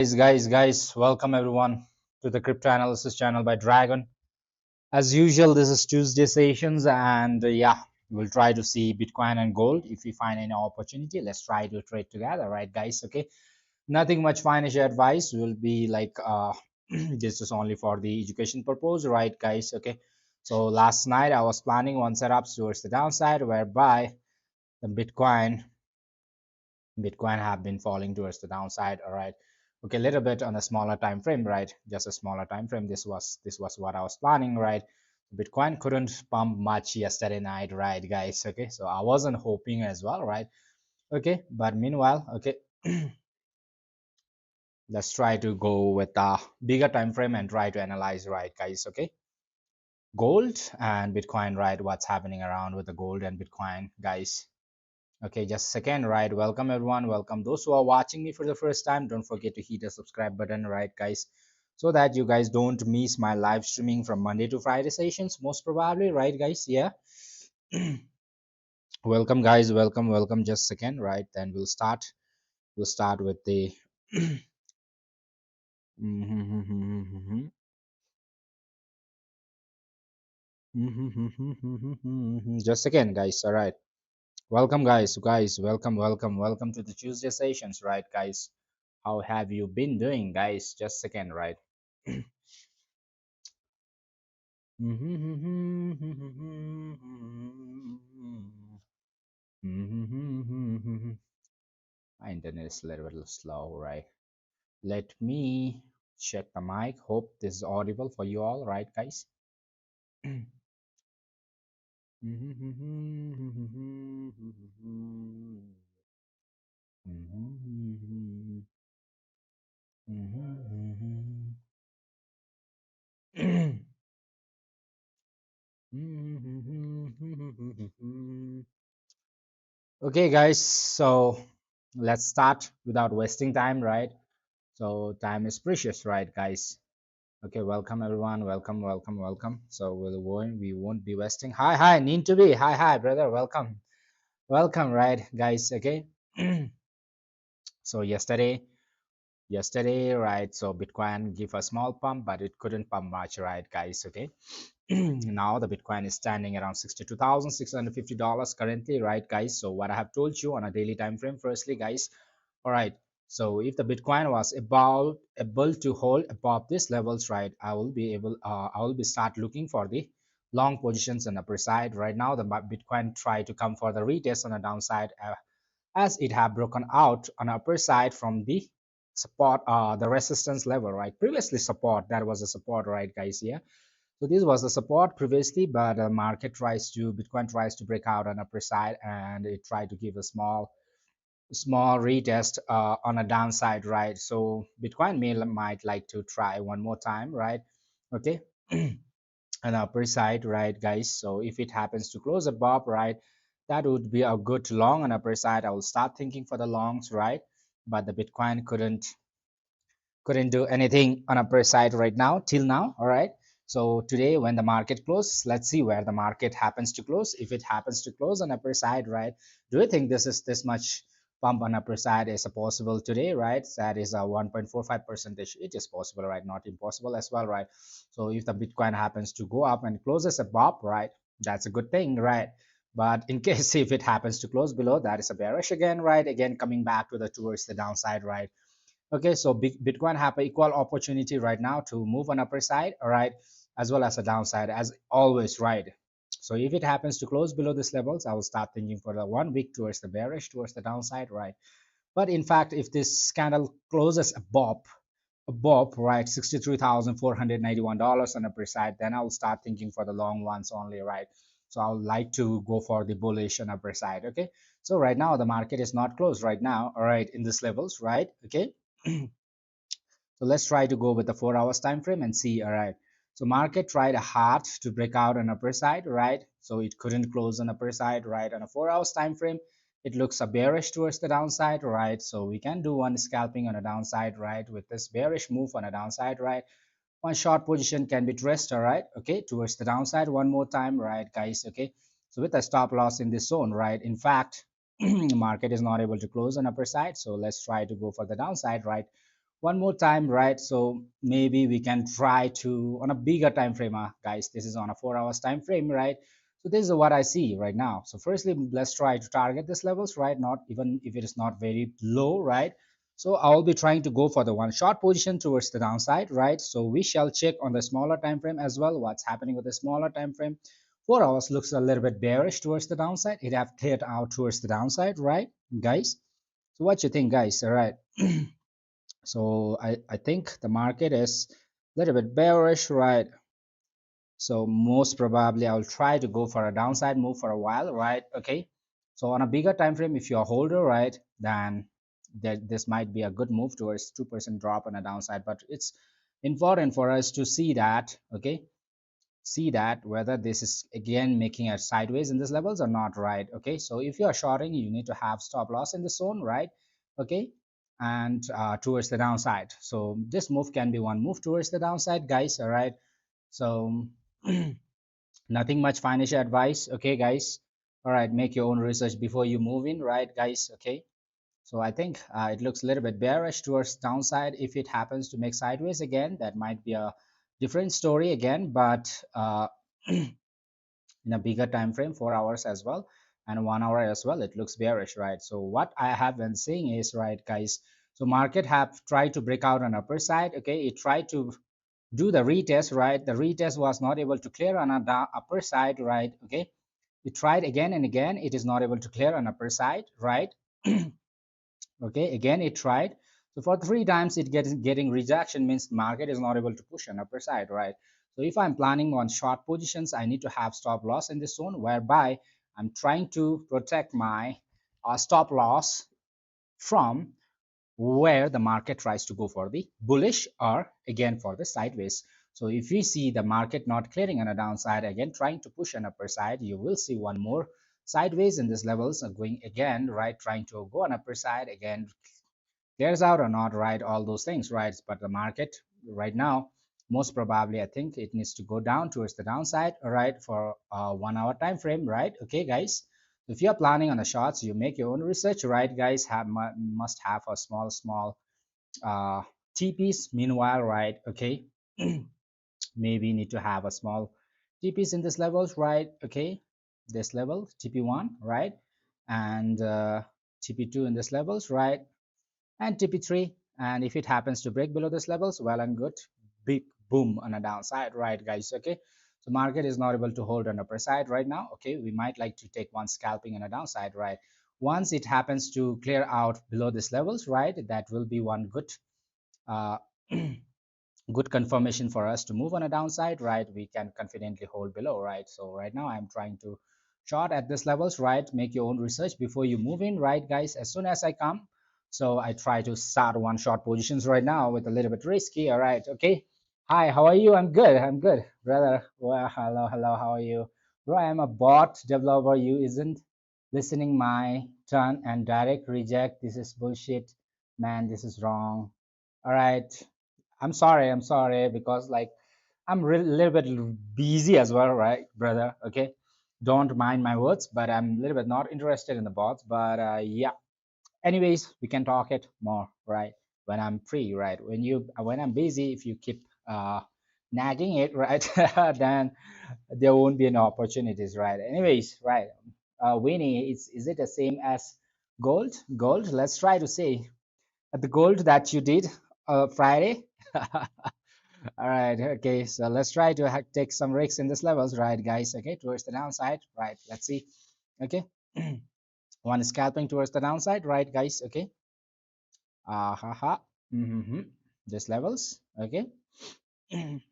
Guys, welcome everyone to the crypto analysis channel by Dragon. As usual, this is Tuesday sessions, and yeah, we'll try to see Bitcoin and gold. If we find any opportunity, let's try to trade together, right, guys? Okay, nothing much financial advice will be like this is only for the education purpose, right, guys? Okay, so last night I was planning one setups towards the downside, whereby the Bitcoin have been falling towards the downside. All right. Okay, a little bit on a smaller time frame, right? Just a smaller time frame. This was what I was planning, right? Bitcoin couldn't pump much yesterday night, right, guys? Okay, so I wasn't hoping as well, right? Okay, but meanwhile, okay, let's try to go with a bigger time frame and try to analyze, right, guys? Okay, gold and Bitcoin, right? What's happening around with the gold and Bitcoin, guys? Okay, just a second, right? Welcome everyone. Welcome those who are watching me for the first time. Don't forget to hit the subscribe button, right, guys? So that you guys don't miss my live streaming from Monday to Friday sessions, most probably, right, guys? Yeah. Welcome, guys. Welcome. Just a second, right? Then we'll start. We'll start with the. Just a second, guys. All right. Welcome, guys. Welcome to the Tuesday sessions, right, guys? How have you been doing, guys? Just a second, right? My internet is a little slow, right? Let me check the mic. Hope this is audible for you all, right, guys? Okay, guys, so let's start without wasting time, right? So time is precious, right, guys? Okay, welcome everyone. Welcome. So we won't be wasting. Hi, need to be. Hi, brother. Welcome, right, guys? Okay. So yesterday, right? So Bitcoin give a small pump, but it couldn't pump much, right, guys? Okay. Now the Bitcoin is standing around $62,650 currently, right, guys? So what I have told you on a daily time frame, firstly, guys. All right. So if the Bitcoin was about able to hold above these levels, right, I will be start looking for the long positions on the upper side. Right now, the Bitcoin try to come for the retest on the downside, as it have broken out on the upper side from the support, the resistance level, right? Previously support, that was a support, right, guys? Yeah. So this was the support previously, but the market Bitcoin tries to break out on the upper side, and it tried to give a small retest on a downside, right? So Bitcoin might like to try one more time, right? Okay. On the upper side, right, guys? So if it happens to close above, right, that would be a good long on upper side. I will start thinking for the longs, right? But the Bitcoin couldn't do anything on upper side right now till now. All right, so today when the market closes, let's see where the market happens to close. If it happens to close on upper side, right, do you think this much pump on upper side is a possible today, right? That is a 1.45 percentage. It is possible, right? Not impossible as well, right? So if the Bitcoin happens to go up and closes above, right, that's a good thing, right? But in case if it happens to close below, that is a bearish again, right? Again coming back to the towards the downside, right? Okay, so Bitcoin have an equal opportunity right now to move on upper side, all right, as well as a downside, as always, right? So if it happens to close below these levels, I will start thinking for the 1 week towards the bearish, towards the downside, right? But in fact, if this candle closes above, right, $63,491 on upper side, then I will start thinking for the long ones only, right? So I would like to go for the bullish on upper side. Okay, so right now the market is not closed right now, all right, in these levels, right? Okay. So let's try to go with the 4 hours time frame and see. All right, so market tried hard to break out on upper side, right? So it couldn't close on upper side, right? On a 4 hours time frame, it looks a bearish towards the downside, right? So we can do one scalping on a downside, right? With this bearish move on a downside, right? One short position can be traced, all right, okay, towards the downside one more time, right, guys? Okay, so with a stop loss in this zone, right? In fact, market is not able to close on upper side, so let's try to go for the downside, right? one more time, right? So maybe we can try to on a bigger time frame, guys. This is on a 4 hours time frame, right? So this is what I see right now. So firstly, let's try to target this levels, right? Not even if it is not very low, right? So I'll be trying to go for the one short position towards the downside, right? So we shall check on the smaller time frame as well. What's happening with the smaller time frame? 4 hours looks a little bit bearish towards the downside. It have cleared out towards the downside, right, guys? So what you think, guys? All right. So I think the market is a little bit bearish, right? So most probably I'll try to go for a downside move for a while, right? Okay. So on a bigger time frame, if you're a holder, right, then this might be a good move towards 2% drop on a downside. But it's important for us to see that, okay, see that whether this is again making a sideways in these levels or not, right? Okay, so if you are shorting, you need to have stop loss in the zone, right? Okay, and towards the downside. So this move can be one move towards the downside, guys. All right, so nothing much financial advice, okay, guys. All right, make your own research before you move in, right, guys? Okay, so I think it looks a little bit bearish towards downside. If it happens to make sideways again, that might be a different story again, but in a bigger time frame, 4 hours as well and 1 hour as well, it looks bearish, right? So what I have been seeing is, right, guys, so market have tried to break out on upper side. Okay, it tried to do the retest, right? The retest was not able to clear on the upper side, right? Okay, it tried again and again, it is not able to clear on upper side, right? Okay, again it tried. So for 3 times it gets getting rejection, means market is not able to push an upper side, right? So if I'm planning on short positions, I need to have stop loss in this zone, whereby I'm trying to protect my stop loss from where the market tries to go for the bullish or again for the sideways. So if you see the market not clearing on a downside, again trying to push an upper side, you will see one more sideways in these levels going again, right? Trying to go on upper side again, clears out or not, right? All those things, right? But the market right now, most probably, I think it needs to go down towards the downside, all right, for a 1 hour time frame, right? Okay, guys. If you're planning on the shorts, you make your own research, right, guys? Have must have a small uh, TPs. Meanwhile, right? Okay, maybe need to have a small TPs in this levels, right? Okay, this level TP1, right, and TP2 in this levels, right, and TP3. And if it happens to break below this levels, well and good, big boom on a downside, right, guys? Okay, so market is not able to hold on upper side right now. Okay, we might like to take one scalping on a downside, right? Once it happens to clear out below this levels, right, that will be one good uh, good confirmation for us to move on a downside, right? We can confidently hold below, right? So right now I'm trying to short at this levels, right? Make your own research before you move in, right, guys? As soon as I come, so I try to start one short positions right now with a little bit risky. All right, okay. Hi, how are you? I'm good, brother. Well, hello, how are you? Bro, I'm a bot developer. You isn't listening my turn and direct reject. This is bullshit, man. This is wrong. All right, I'm sorry because like I'm a little bit busy as well, right, brother? Okay, don't mind my words, but I'm a little bit not interested in the bots. But yeah, anyways, we can talk it more, right? When I'm free, right? When I'm busy, if you keep nagging it, right, then there won't be any opportunities, right? Anyways, right? Winnie, is it the same as gold? Gold. Let's try to say the gold that you did Friday. All right, okay, so let's try to take some risks in this levels, right, guys? Okay, towards the downside, right? Let's see. Okay, one scalping towards the downside, right, guys? Okay, haha, mm-hmm. This levels, okay. If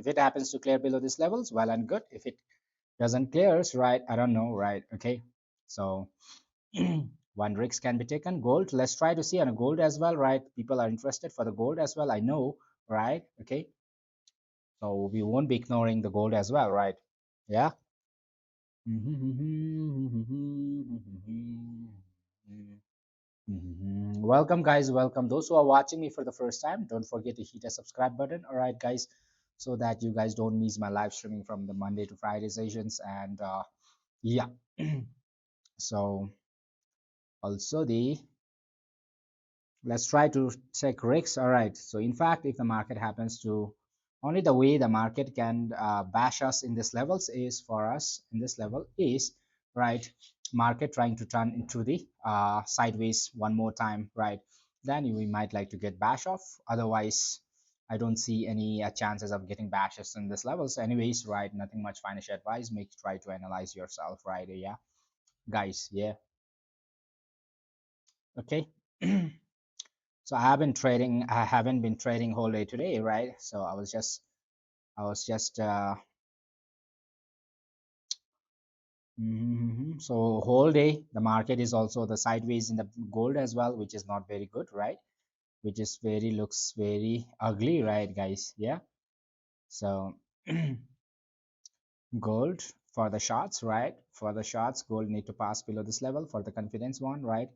it happens to clear below these levels, well and good. If it doesn't clears, right, I don't know, right? Okay, so one risk can be taken. Gold, let's try to see on a gold as well, right? People are interested for the gold as well, I know, right? Okay, so we won't be ignoring the gold as well, right? Yeah. Welcome, guys. Welcome. Those who are watching me for the first time, don't forget to hit a subscribe button. All right, guys, so that you guys don't miss my live streaming from the Monday to Friday sessions. And yeah, so Also the let's try to check risks. All right, so in fact if the market happens to only the way the market can bash us in this levels is for us in this level is right market trying to turn into the sideways one more time, right? Then we might like to get bash off. Otherwise I don't see any chances of getting bashes in this levels anyways, right? Nothing much financial advice, make try to analyze yourself, right? Yeah, guys, yeah, okay. So I haven't been trading whole day today, right? So I was just so whole day the market is also the sideways in the gold as well, which is not very good, right? Which is very looks very ugly, right, guys? Yeah. So gold for the shots, right? For the shots, gold need to pass below this level for the confidence one, right?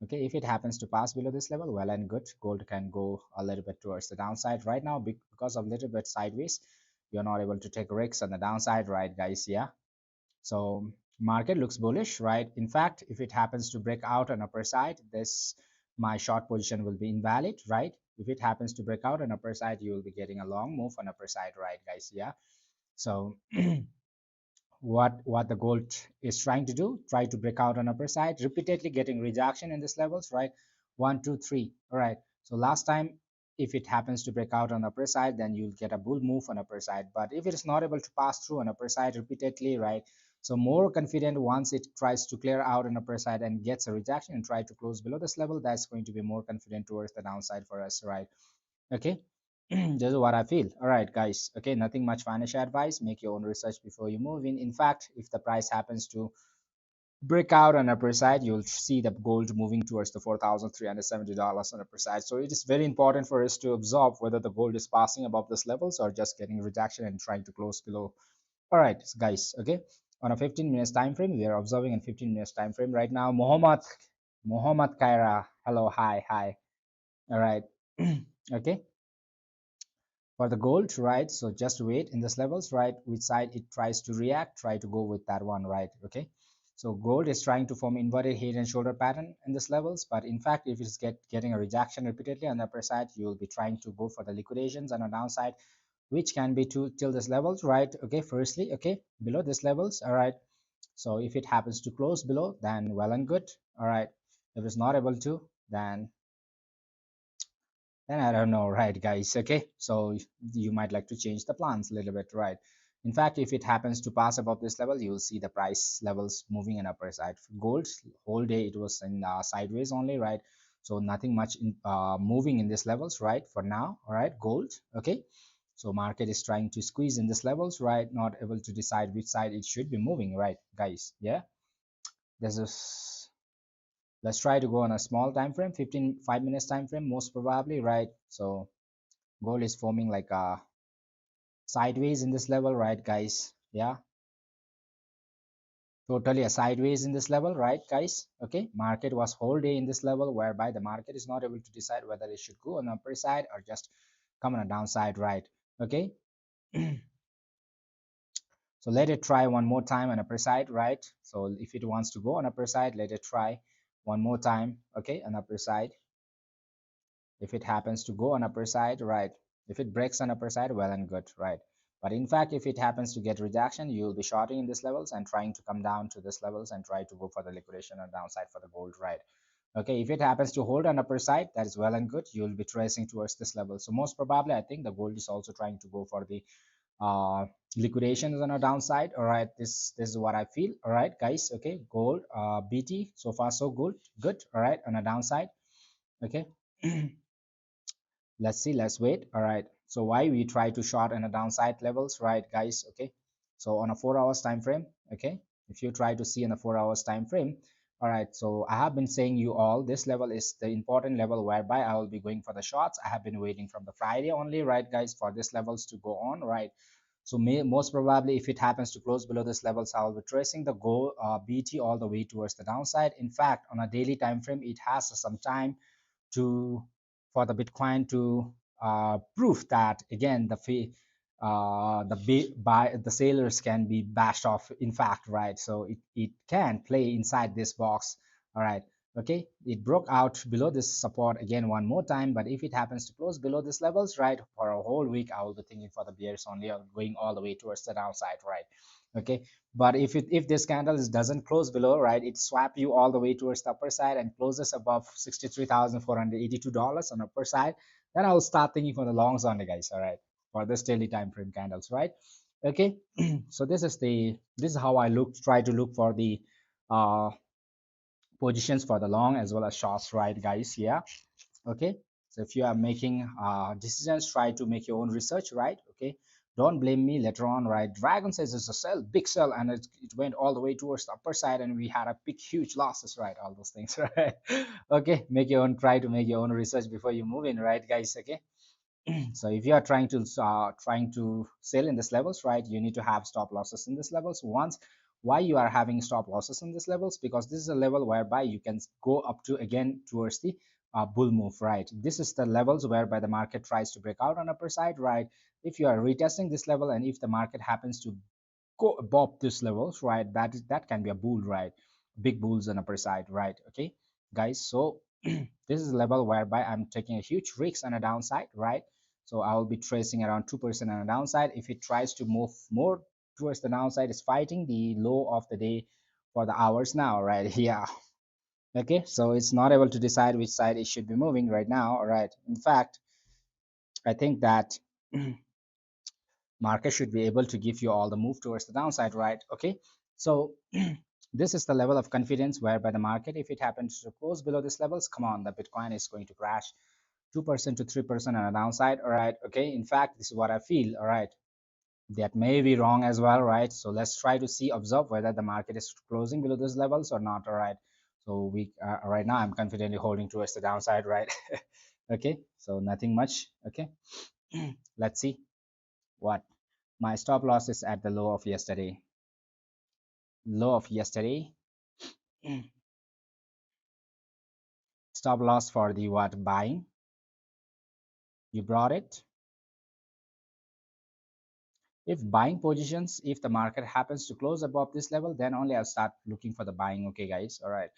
Okay, if it happens to pass below this level, well and good, gold can go a little bit towards the downside right now because of little bit sideways. You're not able to take risks on the downside, right, guys? Yeah. So market looks bullish, right? In fact, if it happens to break out on upper side, this my short position will be invalid, right? If it happens to break out on upper side, you will be getting a long move on upper side, right, guys? Yeah. So what the gold is trying to do, try to break out on upper side, repeatedly getting rejection in this levels, right? 1 2 3, all right. So last time if it happens to break out on upper side, then you'll get a bull move on upper side. But if it is not able to pass through on upper side repeatedly, right, so more confident once it tries to clear out on upper side and gets a rejection and try to close below this level, that's going to be more confident towards the downside for us, right? Okay. This is what I feel. All right, guys. Okay, nothing much financial advice. Make your own research before you move in. In fact, if the price happens to break out on upper side, you'll see the gold moving towards the $4,370 on upper side. So it is very important for us to observe whether the gold is passing above this levels or just getting rejection and trying to close below. All right, guys. Okay, on a 15 minutes time frame, we are observing in 15 minutes time frame right now. Mohammed Kaira. Hello, hi. All right. Okay, for the gold, right? So just wait in this levels, right? Which side it tries to react, try to go with that one, right? Okay, so gold is trying to form inverted head and shoulder pattern in this levels, but in fact if it's getting a rejection repeatedly on the upper side, you will be trying to go for the liquidations on a downside, which can be to till this levels, right? Okay, firstly, okay, below this levels, all right. So if it happens to close below, then well and good, all right. If it's not able to, then I don't know, right, guys? Okay, so you might like to change the plans a little bit, right? In fact, if it happens to pass above this level, you'll see the price levels moving in upper side. Gold whole day it was in sideways only, right? So nothing much moving in these levels, right? For now, all right, gold, okay. So market is trying to squeeze in these levels, right? Not able to decide which side it should be moving, right, guys? Yeah, this is let's try to go on a small time frame, 5 minutes time frame most probably, right? So gold is forming like a sideways in this level, right, guys? Yeah, totally a sideways in this level, right, guys? Okay, market was whole day in this level, whereby the market is not able to decide whether it should go on the upper side or just come on a downside, right? Okay. So let it try one more time on upper side, right? So if it wants to go on upper side, let it try one more time, okay, on upper side. If it happens to go on upper side, right? If it breaks on upper side, well and good, right? But in fact, if it happens to get rejection, you'll be shorting in these levels and trying to come down to this levels and try to go for the liquidation or downside for the gold, right? Okay, if it happens to hold on upper side, that is well and good. You'll be tracing towards this level. So most probably, I think the gold is also trying to go for the uh liquidations on a downside. All right, this is what I feel. All right, guys. Okay, gold, BT, so far so good. All right, on a downside. Okay. Let's see, let's wait. All right, so why we try to short on a downside levels, right, guys? Okay, so on a 4 hours time frame, okay, if you try to see in a 4 hours time frame, all right, so I have been saying you all this level is the important level whereby I will be going for the shots. I have been waiting from the Friday only, right, guys, for this levels to go on, right? So most probably if it happens to close below this levels, I will be tracing the go BT all the way towards the downside. In fact, on a daily time frame, it has some time to for the Bitcoin to prove that again the fee the sailors can be bashed off, in fact, right? So it can play inside this box, all right. Okay, it broke out below this support again one more time, but if it happens to close below these levels, right, for a whole week I will be thinking for the bears only, or going all the way towards the downside, right? Okay, but if this candle doesn't close below, right, it swap you all the way towards the upper side and closes above $63,482 on upper side, then I will start thinking for the longs only, guys. All right, for this daily time frame candles, right? Okay, so this is how I try to look for the uh positions for the long as well as shorts, right, guys? Yeah. Okay, so if you are making decisions, try to make your own research, right? Okay, don't blame me later on, right? Dragon says it's a sell, big sell, and it went all the way towards the upper side and we had a big huge losses, right? All those things. Right? Okay, make your own, try to make your own research before you move in, right, guys? Okay, so if you are trying to sell in this levels, right, you need to have stop losses in this levels. Once, why you are having stop losses in this levels? Because this is a level whereby you can go up to again towards the bull move, right? This is the levels whereby the market tries to break out on upper side, right? If you are retesting this level and if the market happens to go above this levels, right, that can be a bull, right? Big bulls on upper side, right? Okay, guys, so this is a level whereby I'm taking a huge risk on a downside, right? So I will be tracing around 2% on a downside. If it tries to move more towards the downside, is fighting the low of the day for the hours now, right? Yeah. Okay, so it's not able to decide which side it should be moving right now. All right, in fact, I think that market should be able to give you all the move towards the downside, right? Okay, so this is the level of confidence whereby the market, if it happens to close below these levels, come on, the Bitcoin is going to crash 2% to 3% on a downside. All right, okay, in fact, this is what I feel. All right, that may be wrong as well, right? So let's try to see, observe whether the market is closing below those levels or not. All right, so we right now I'm confidently holding towards the downside, right? Okay, so nothing much. Okay, let's see what my stop loss is at the low of yesterday. Low of yesterday. Stop loss for the what, buying, you brought it. If buying positions, if the market happens to close above this level, then only I'll start looking for the buying. Okay, guys, all right,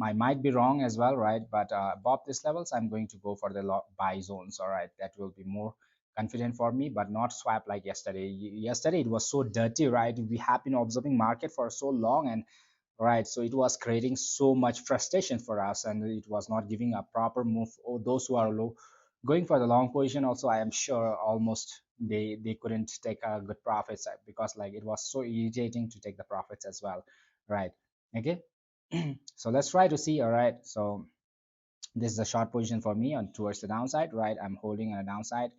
I might be wrong as well, right? But above these levels I'm going to go for the buy zones. All right, that will be more confident for me, but not swap like yesterday. Yesterday it was so dirty, right? We have been observing market for so long, and right, so it was creating so much frustration for us and it was not giving a proper move. Or those who are low going for the long position also, I am sure almost they couldn't take a good profits, because like it was so irritating to take the profits as well, right? Okay. So let's try to see. All right, so this is a short position for me on towards the downside, right? I'm holding on a downside,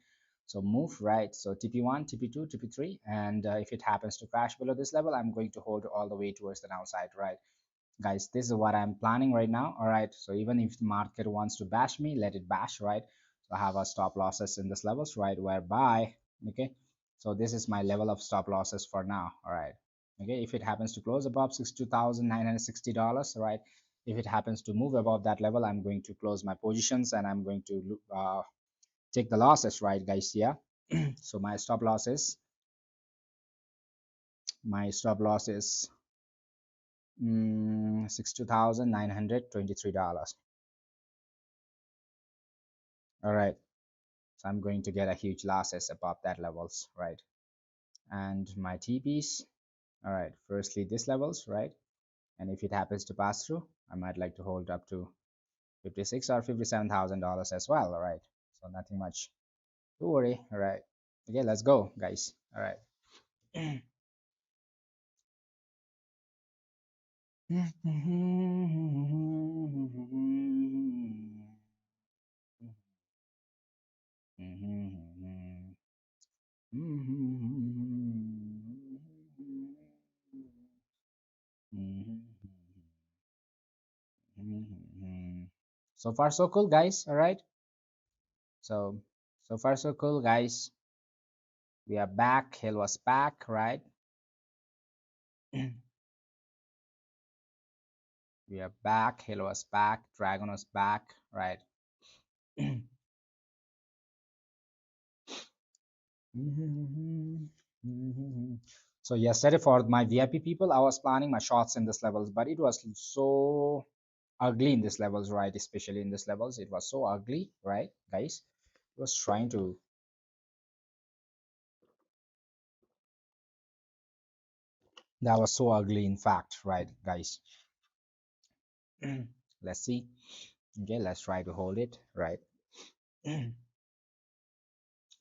so move, right? So TP1, TP2, TP3, and if it happens to crash below this level, I'm going to hold all the way towards the downside, right, guys? This is what I'm planning right now. All right, so even if the market wants to bash me, let it bash, right? So I have a stop losses in this levels, right, whereby, okay, so this is my level of stop losses for now. All right, okay, if it happens to close above $62,960, right, if it happens to move above that level, I'm going to close my positions and I'm going to take the losses, right, guys? Yeah. So my stop loss is $62,923. All right, so I'm going to get a huge losses above that levels, right? And my TPs, all right, firstly this levels, right? And if it happens to pass through, I might like to hold up to 56 or $57,000 as well. All right, so nothing much to worry. All right, okay, let's go, guys. All right. So far so cool, guys. All right, so so far so cool, guys. We are back. Hill was back, right? We are back. Hill was back. Dragon was back, right? So yesterday for my VIP people, I was planning my shots in this levels, but it was so ugly in this levels, right? Especially in this levels, it was so ugly, right, guys? It was trying to, that was so ugly, in fact, right, guys? Let's see. Okay, let's try to hold it, right?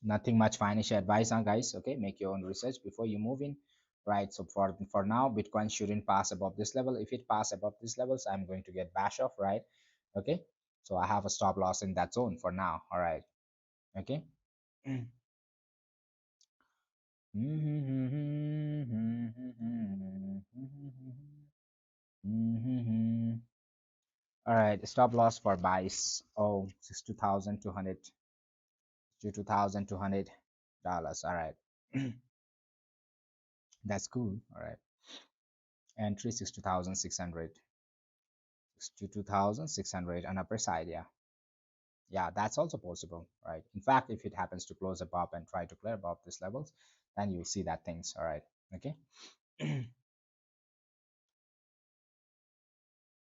Nothing much financial advice on, guys. Okay, make your own research before you move in, right? So for now, Bitcoin shouldn't pass above this level. If it pass above these levels, I'm going to get bash off, right? Okay, so I have a stop loss in that zone for now. All right. Okay. All right, stop loss for buys. Oh, 62,200 to $2,200. All right. That's cool. All right. Entry 62,600. 62,600 on upper side. Yeah. Yeah, that's also possible, right? In fact, if it happens to close above and try to clear above these levels, then you'll see that things. All right. Okay.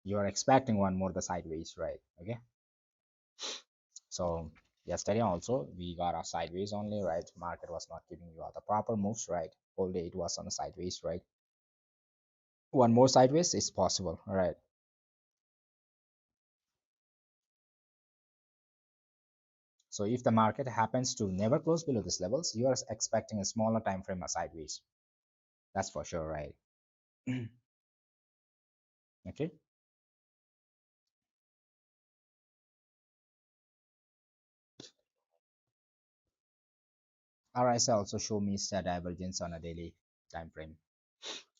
You're expecting one more the sideways, right? Okay. So yesterday also we got a sideways only, right? Market was not giving you all the proper moves, right? Whole day it was on a sideways, right? One more sideways is possible, all right? So if the market happens to never close below these levels, you are expecting a smaller time frame a sideways. That's for sure, right? Okay. RSI also show me a divergence on a daily time frame.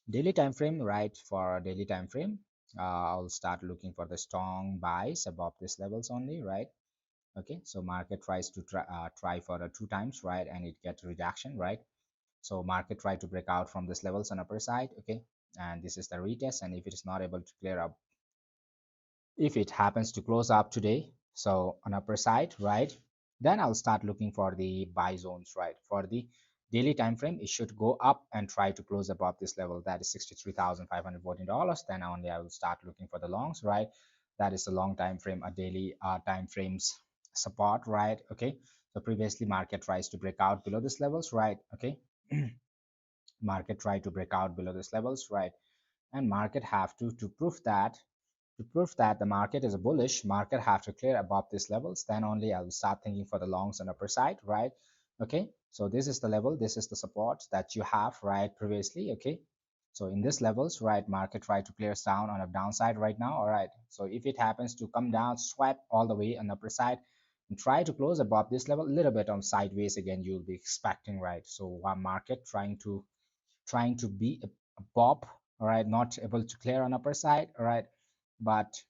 Daily time frame, right? For a daily time frame, I'll start looking for the strong buys above these levels only, right? Okay, so market tries to try for the two times, right, and it gets rejection, right? So market try to break out from this levels on upper side, okay, and this is the retest, and if it is not able to clear up, if it happens to close up today, so on upper side, right, then I'll start looking for the buy zones, right? For the daily time frame, it should go up and try to close above this level, that is $63,514. Then only I will start looking for the longs, right? That is a long time frame, a daily time frames support, right? Okay, so previously market tries to break out below this levels, right? Okay. Market try to break out below these levels, right? And market have to prove that, the market is a bullish, market have to clear above these levels, then only I'll start thinking for the longs on upper side, right? Okay, so this is the level, this is the support that you have, right, previously. Okay, so in this levels, right, market try to clear down on a downside right now. All right, so if it happens to come down, sweat all the way on the upper side and try to close above this level, a little bit on sideways again you'll be expecting, right? So one market trying to be a pop, all right, not able to clear on upper side, all right, but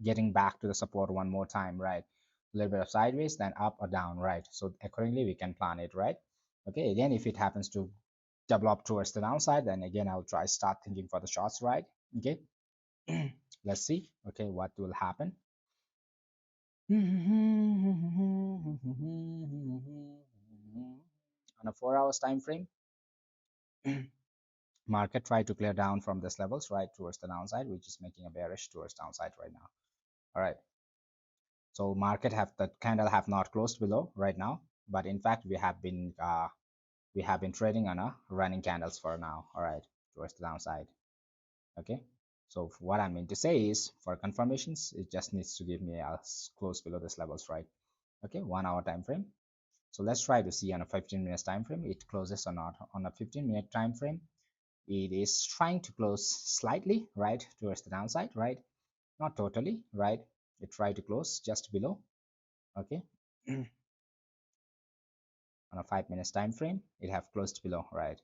getting back to the support one more time, right? A little bit of sideways, then up or down, right? So accordingly we can plan it, right? Okay, again, if it happens to develop towards the downside, then again I'll try start thinking for the shots, right? Okay. Let's see, okay, what will happen. On a 4 hours time frame, market try to clear down from this levels, right, towards the downside, which is making a bearish towards downside right now. All right, so market have the candle have not closed below right now, but in fact we have been trading on a running candles for now. All right, towards the downside. Okay, so what I mean to say is for confirmations it just needs to give me a close below this levels, right? Okay, 1 hour time frame. So let's try to see on a 15 minutes time frame it closes or not. On a 15-minute time frame, it is trying to close slightly, right, towards the downside, right? Not totally, right? It tried to close just below. Okay. On a 5 minutes time frame, it have closed below, right?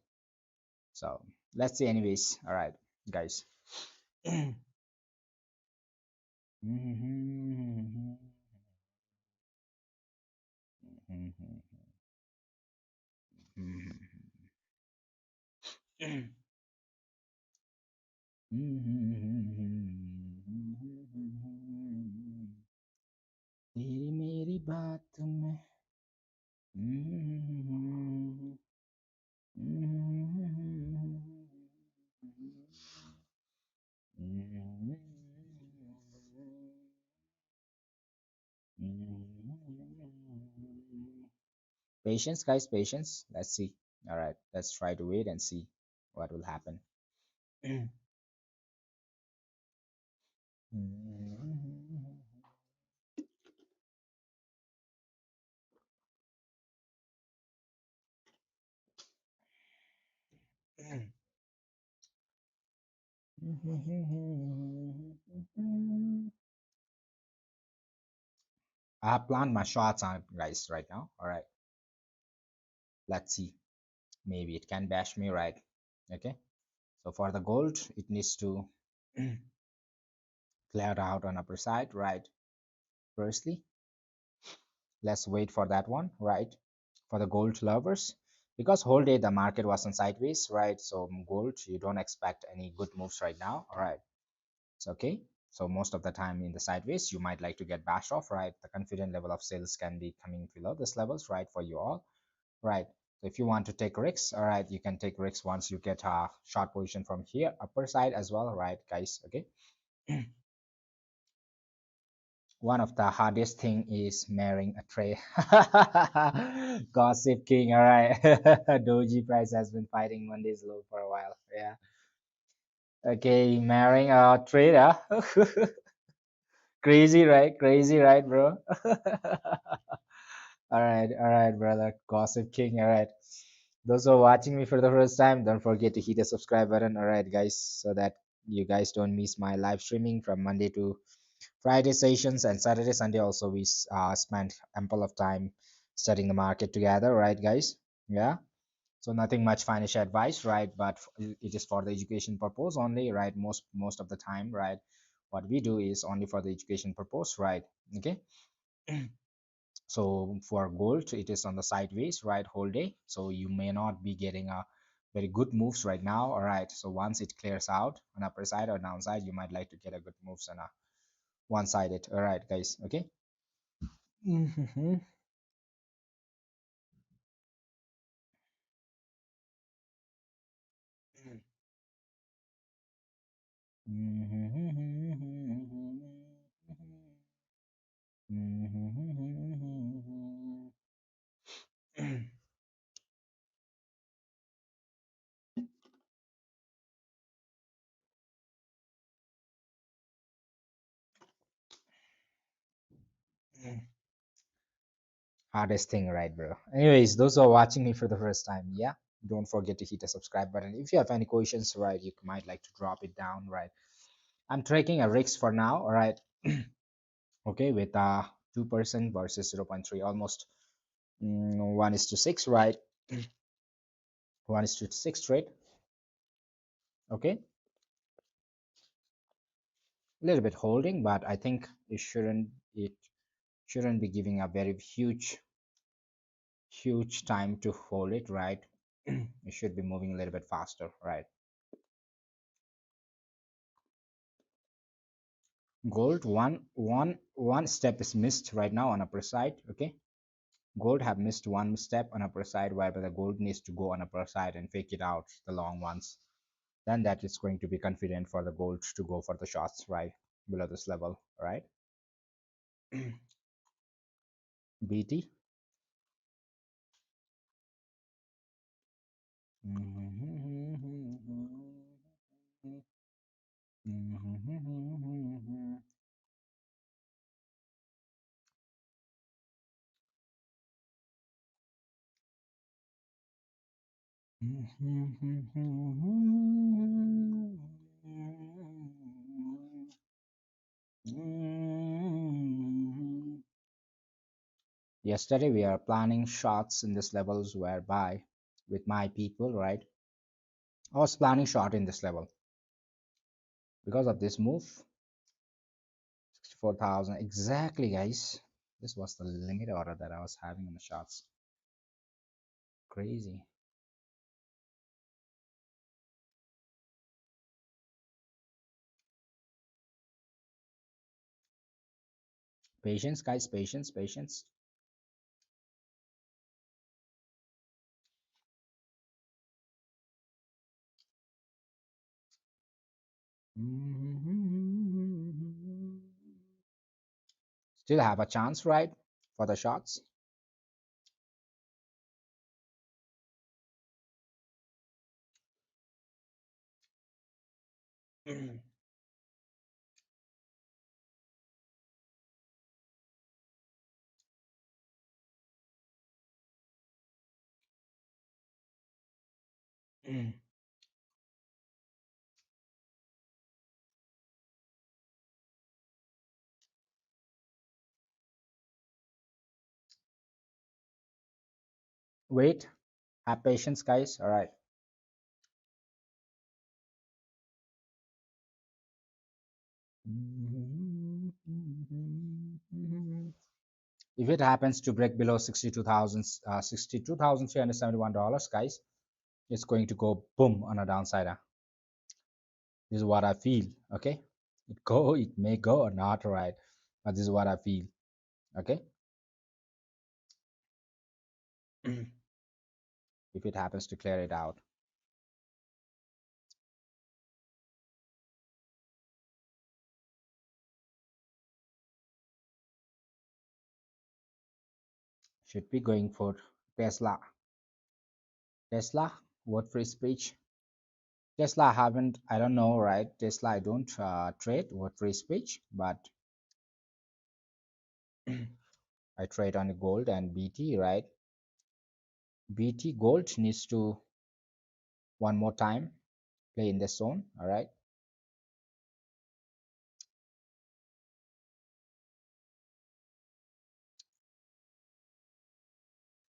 So let's see anyways. All right, guys. तेरी मेरी बात में Patience, guys, patience. Let's see. All right, let's try to wait and see what will happen. I have planned my shots on guys right now. All right, let's see. Maybe it can bash me right. Okay. So for the gold, it needs to clear out on upper side, right? Firstly, let's wait for that one, right? For the gold lovers, because whole day the market was on sideways, right? So gold, you don't expect any good moves right now. All right, it's okay. So most of the time in the sideways, you might like to get bashed off, right? The confident level of sales can be coming below this levels, right? For you all, right? So if you want to take risks, all right, you can take risks once you get a short position from here, upper side as well, right, guys? Okay. One of the hardest thing is marrying a trade. Gossip king, all right. Doji price has been fighting Monday's low for a while. Yeah. Okay, marrying a trader. Crazy, right? Crazy, right, bro? All right, brother. Gossip king, all right. Those who are watching me for the first time, don't forget to hit the subscribe button, all right, guys, so that you guys don't miss my live streaming from Monday to Friday sessions, and Saturday, Sunday also we spent ample of time studying the market together, right, guys? Yeah. So nothing much financial advice, right? But it is for the education purpose only, right? Most of the time, right? What we do is only for the education purpose, right? Okay. So for gold, it is on the sideways, right, whole day. So you may not be getting a very good moves right now. All right. So once it clears out on upper side or downside, you might like to get a good moves on a one-sided. All right, guys. Okay. Mhm. Hardest thing, right, bro? Anyways, those who are watching me for the first time, yeah, don't forget to hit the subscribe button. If you have any questions, right, you might like to drop it down, right? I'm taking a risk for now, all right. Okay, with 2% versus 0.3, almost 1 is to 6, right? 1 is to 6 trade. Okay, a little bit holding, but I think it shouldn't be giving a very huge time to hold it, right? It should be moving a little bit faster, right? Gold, one step is missed right now on upper side. Okay, gold have missed one step on upper side, where the gold needs to go on upper side and fake it out the long ones. Then that is going to be confident for the gold to go for the shots right below this level, right? BT. Yesterday we are planning shots in this levels, whereby with my people, right? I was planning shot in this level because of this move. 64,000 exactly, guys. This was the limit order that I was having on the shots. Crazy. Patience, guys, patience, patience. Still Still have a chance, right, for the shots. Wait, have patience, guys. All right. If it happens to break below 62,000, $62,371, guys, it's going to go boom on a downside. This is what I feel. Okay, it may go or not, right? But this is what I feel. Okay, if it happens to clear it out, should be going for Tesla. Tesla, what free speech? Tesla, I haven't, I don't know, right? Tesla, I don't trade what free speech, but I trade on gold and BT, right? BT gold needs to one more time play in the zone, all right?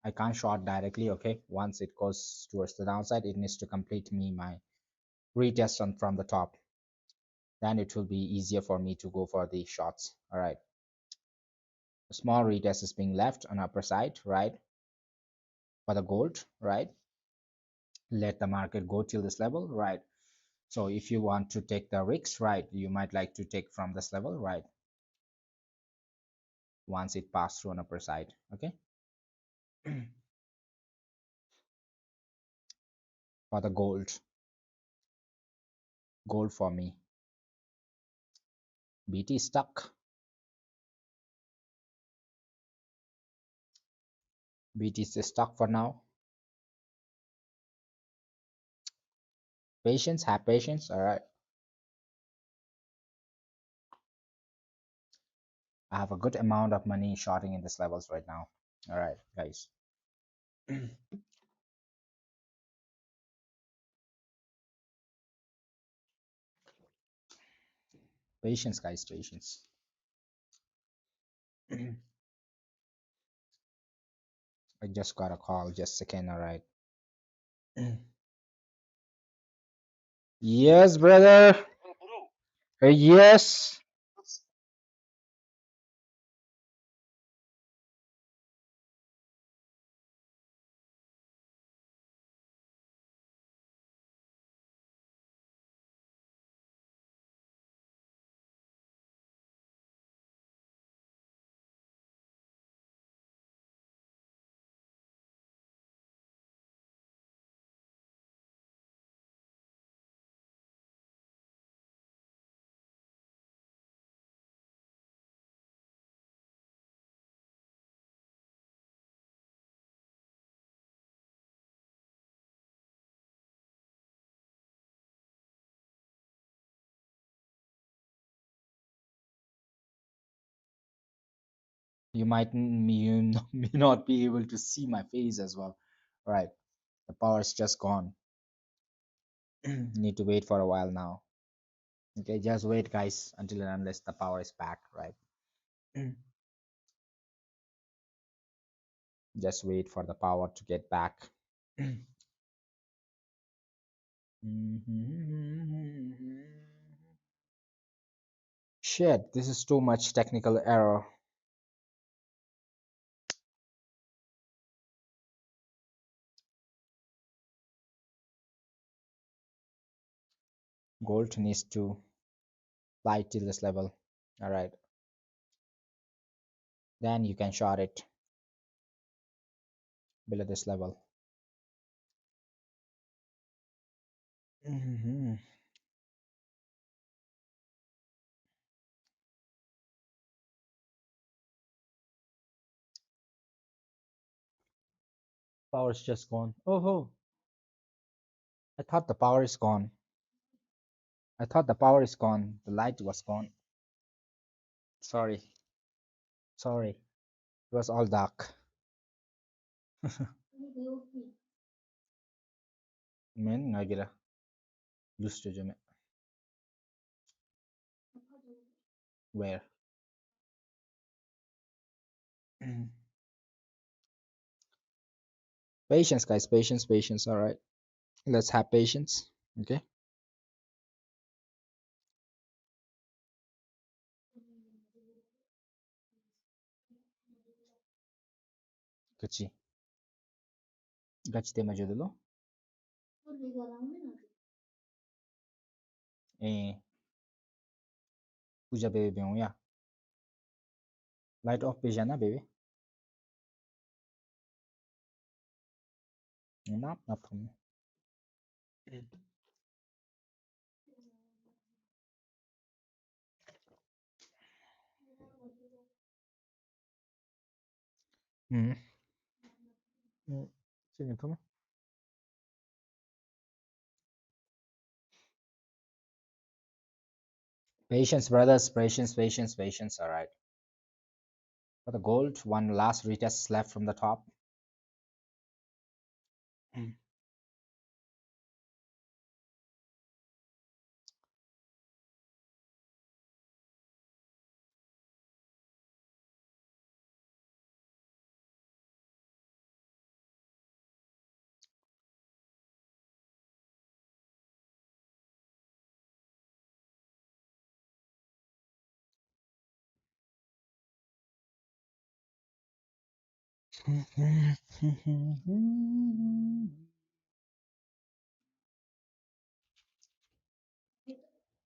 I can't short directly, okay? Once it goes towards the downside, it needs to complete me my retest on from the top. Then it will be easier for me to go for the shots, all right? A small retest is being left on upper side, right? For the gold, right? Let the market go till this level, right? So if you want to take the risks, right, you might like to take from this level, right? Once it passed through an upper side, okay? For the gold for me. BT stuck. BT is stuck for now. Patience, have patience, all right? I have a good amount of money shorting in these levels right now. All right, guys. Patience, guys, patience. I just got a call, just a second, all right. Yes, brother. Yes. You might may not be able to see my face as well. All right, the power is just gone. Need to wait for a while now. Okay, just wait, guys, until and unless the power is back, right? Just wait for the power to get back. Shit, this is too much technical error. Gold needs to fly till this level. All right, then you can short it below this level. Power is just gone. Oh, I thought the power is gone. I thought the power is gone. The light was gone. Sorry. Sorry. It was all dark. Men ngagira used to jame. Where? Patience, guys. Patience, patience. All right. Let's have patience. Okay. Kachi. Gachi tema jodulo. Eh. Puja bebe beun ya. Light off pejana bebe. Nap nap thum. Hmm. Sini thum. Patience, brothers. Patience, patience, patience. All right. For the gold, one last retest left from the top.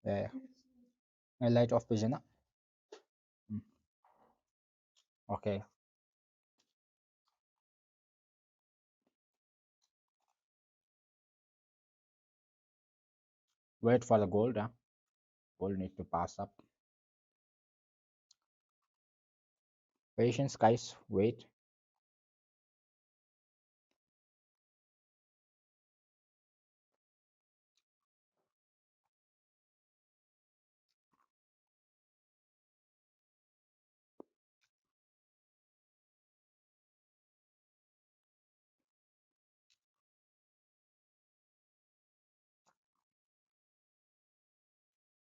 Yeah. I light off pejana. Okay. Wait for the gold. Huh? Gold need to pass up. Patience, guys. Wait.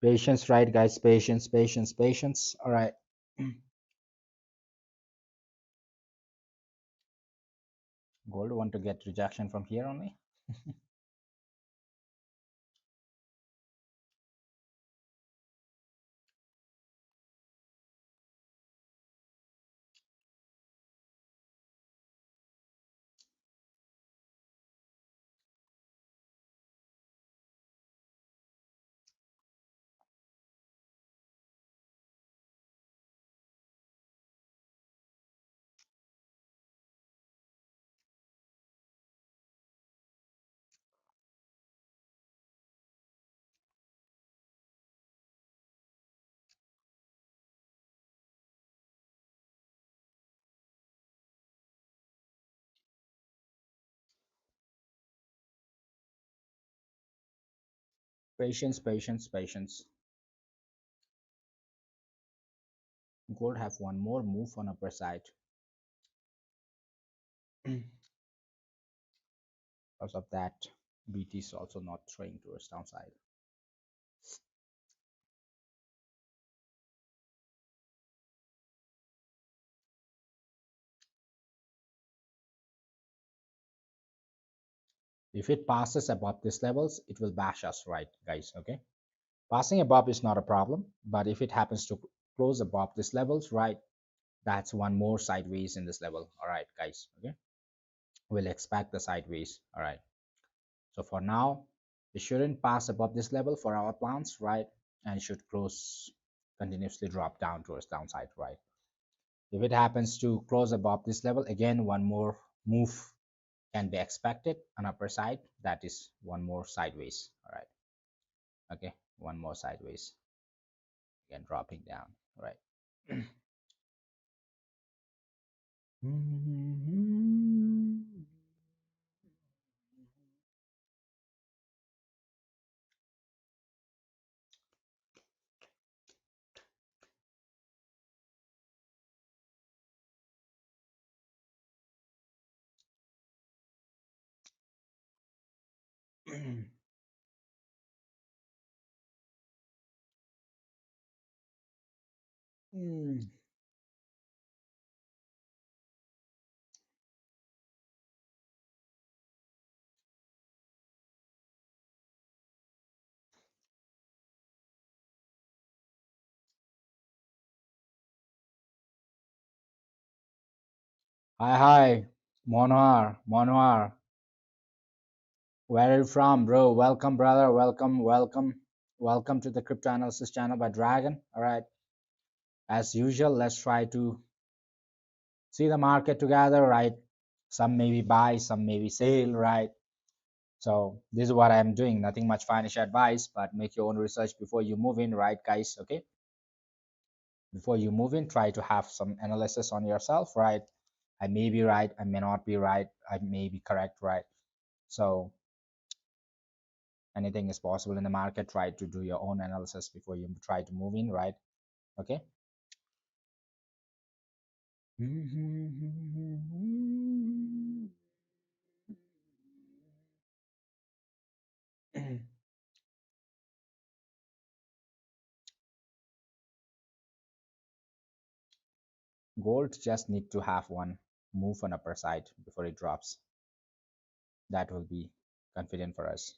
Patience, right, guys? Patience, patience, patience. All right. Gold want to get rejection from here only. Patience, patience, patience. Gold have one more move on upper side. Because of that, BT is also not throwing towards downside. If it passes above these levels, it will bash us, right, guys? Okay. Passing above is not a problem, but if it happens to close above these levels, right, that's one more sideways in this level. All right, guys. Okay. We'll expect the sideways. All right. So for now, it shouldn't pass above this level for our plans, right? And should close continuously drop down towards downside, right? If it happens to close above this level, again, one more move can be expected on upper side. That is one more sideways. All right. Okay. One more sideways. Again, dropping down. All right. Mm. Hi, hi, Monoir, Monoir. Where are you from, bro? Welcome, brother. Welcome, welcome, welcome to the crypto analysis channel by Dragon. All right, as usual, let's try to see the market together, right? Some maybe buy, some maybe sell, right? So this is what I'm doing. Nothing much financial advice, but make your own research before you move in, right, guys? Okay, before you move in, try to have some analysis on yourself, right? I may be right, I may not be right, I may be correct, right? So anything is possible in the market. Try to do your own analysis before you try to move in, right? Okay. Gold just need to have one move on upper side before it drops. That will be confident for us.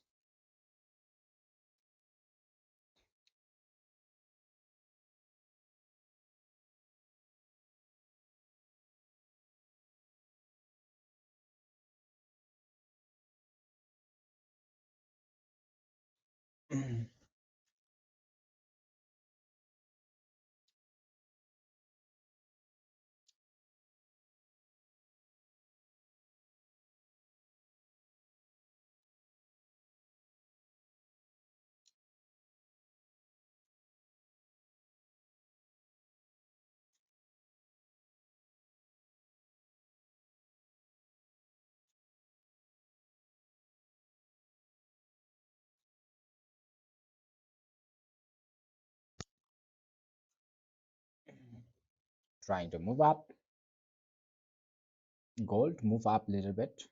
Trying to move up. Gold move up a little bit.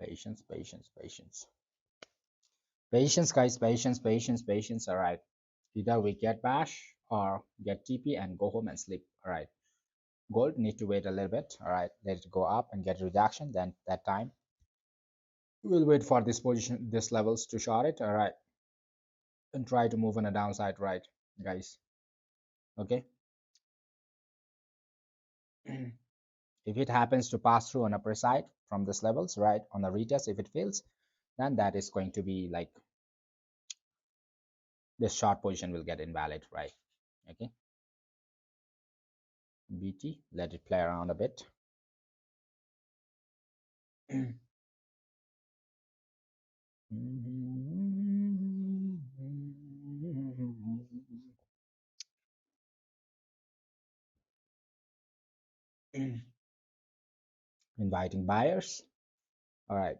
Patience, patience, patience. Patience, guys, patience, patience, patience. All right. Either we get bash or get TP and go home and sleep. All right. Gold need to wait a little bit. All right. Let it go up and get reduction. Then that time we'll wait for this position, this levels to short it. All right. And try to move on a downside, right, guys? Okay. If it happens to pass through on upper side from this levels, right, on the retest, if it fails, then that is going to be like this short position will get invalid, right? Okay. BT, let it play around a bit. Inviting buyers. All right.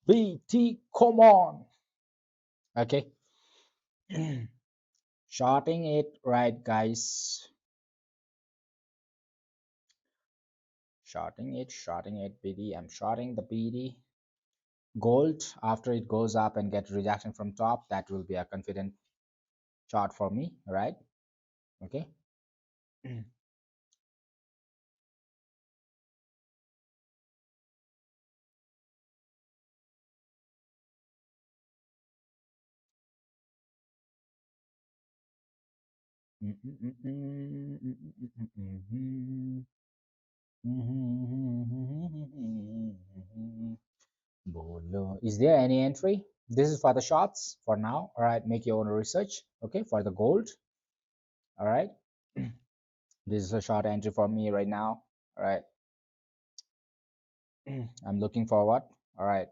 BT, come on. Okay. Shorting it, right, guys? Shorting it, BD. I'm shorting the BD. Gold, after it goes up and get rejection from top, that will be a confident chart for me, right? Okay. Bolo. Is there any entry? This is for the shots for now. All right, make your own research. Okay, for the gold. All right, this is a short entry for me right now. All right, I'm looking forward. All right,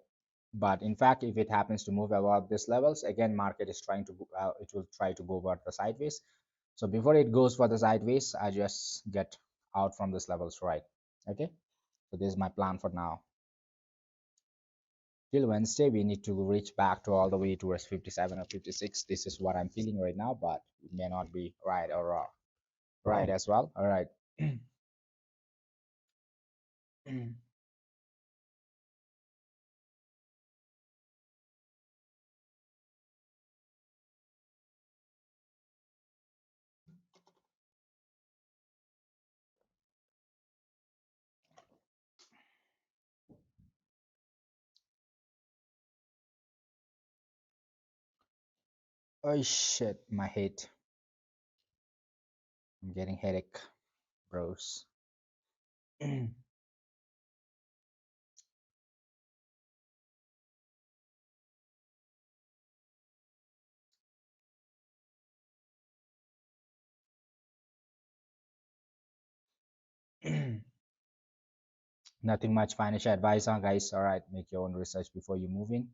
but in fact, if it happens to move above these levels, again, market is trying to it will try to go over the sideways. So before it goes for the sideways, I just get out from these levels, right? Okay, so this is my plan for now. Till Wednesday, we need to reach back to all the way towards 57 or 56. This is what I'm feeling right now, but it may not be right or wrong. Right as well. All right. Oh shit, my head. I'm getting headache, bros. Nothing much financial advice on, guys. All right, make your own research before you move in.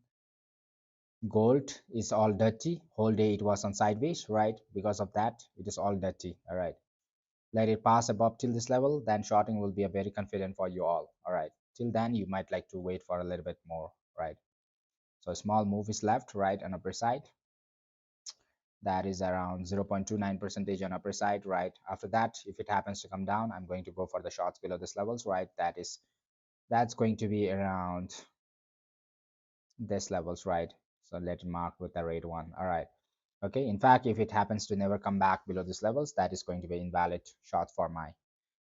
Gold is all dirty. Whole day it was on sideways, right? Because of that, it is all dirty. All right. Let it pass above till this level, then shorting will be a very confident for you all. All right. Till then, you might like to wait for a little bit more, right? So a small move is left, right, on upper side. That is around 0.29 percentage on upper side, right? After that, if it happens to come down, I'm going to go for the shorts below this levels, right? That's going to be around this levels, right? So let it mark with the red one. All right. Okay. In fact, if it happens to never come back below this levels, that is going to be invalid short for my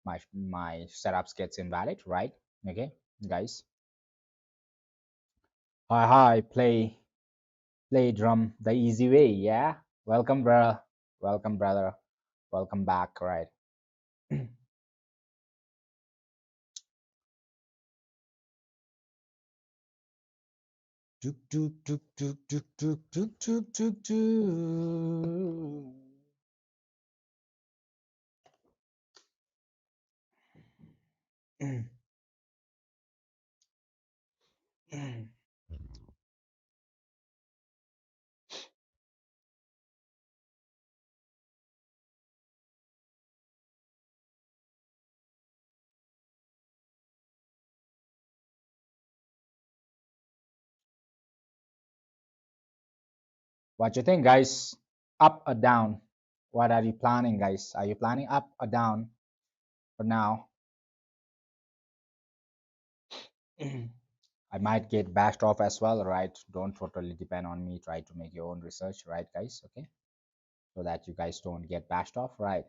setups gets invalid, right? Okay, guys. Hi, hi. Play drum the easy way. Yeah. Welcome, brother. Welcome, brother. Welcome back. Right. Tuk tuk tuk tuk tuk tuk tuk tuk tuk tuk. What you think, guys? Up or down? What are you planning, guys? Are you planning up or down for now? I might get bashed off as well, right? Don't totally depend on me. Try to make your own research, right, guys? Okay, so that you guys don't get bashed off, right?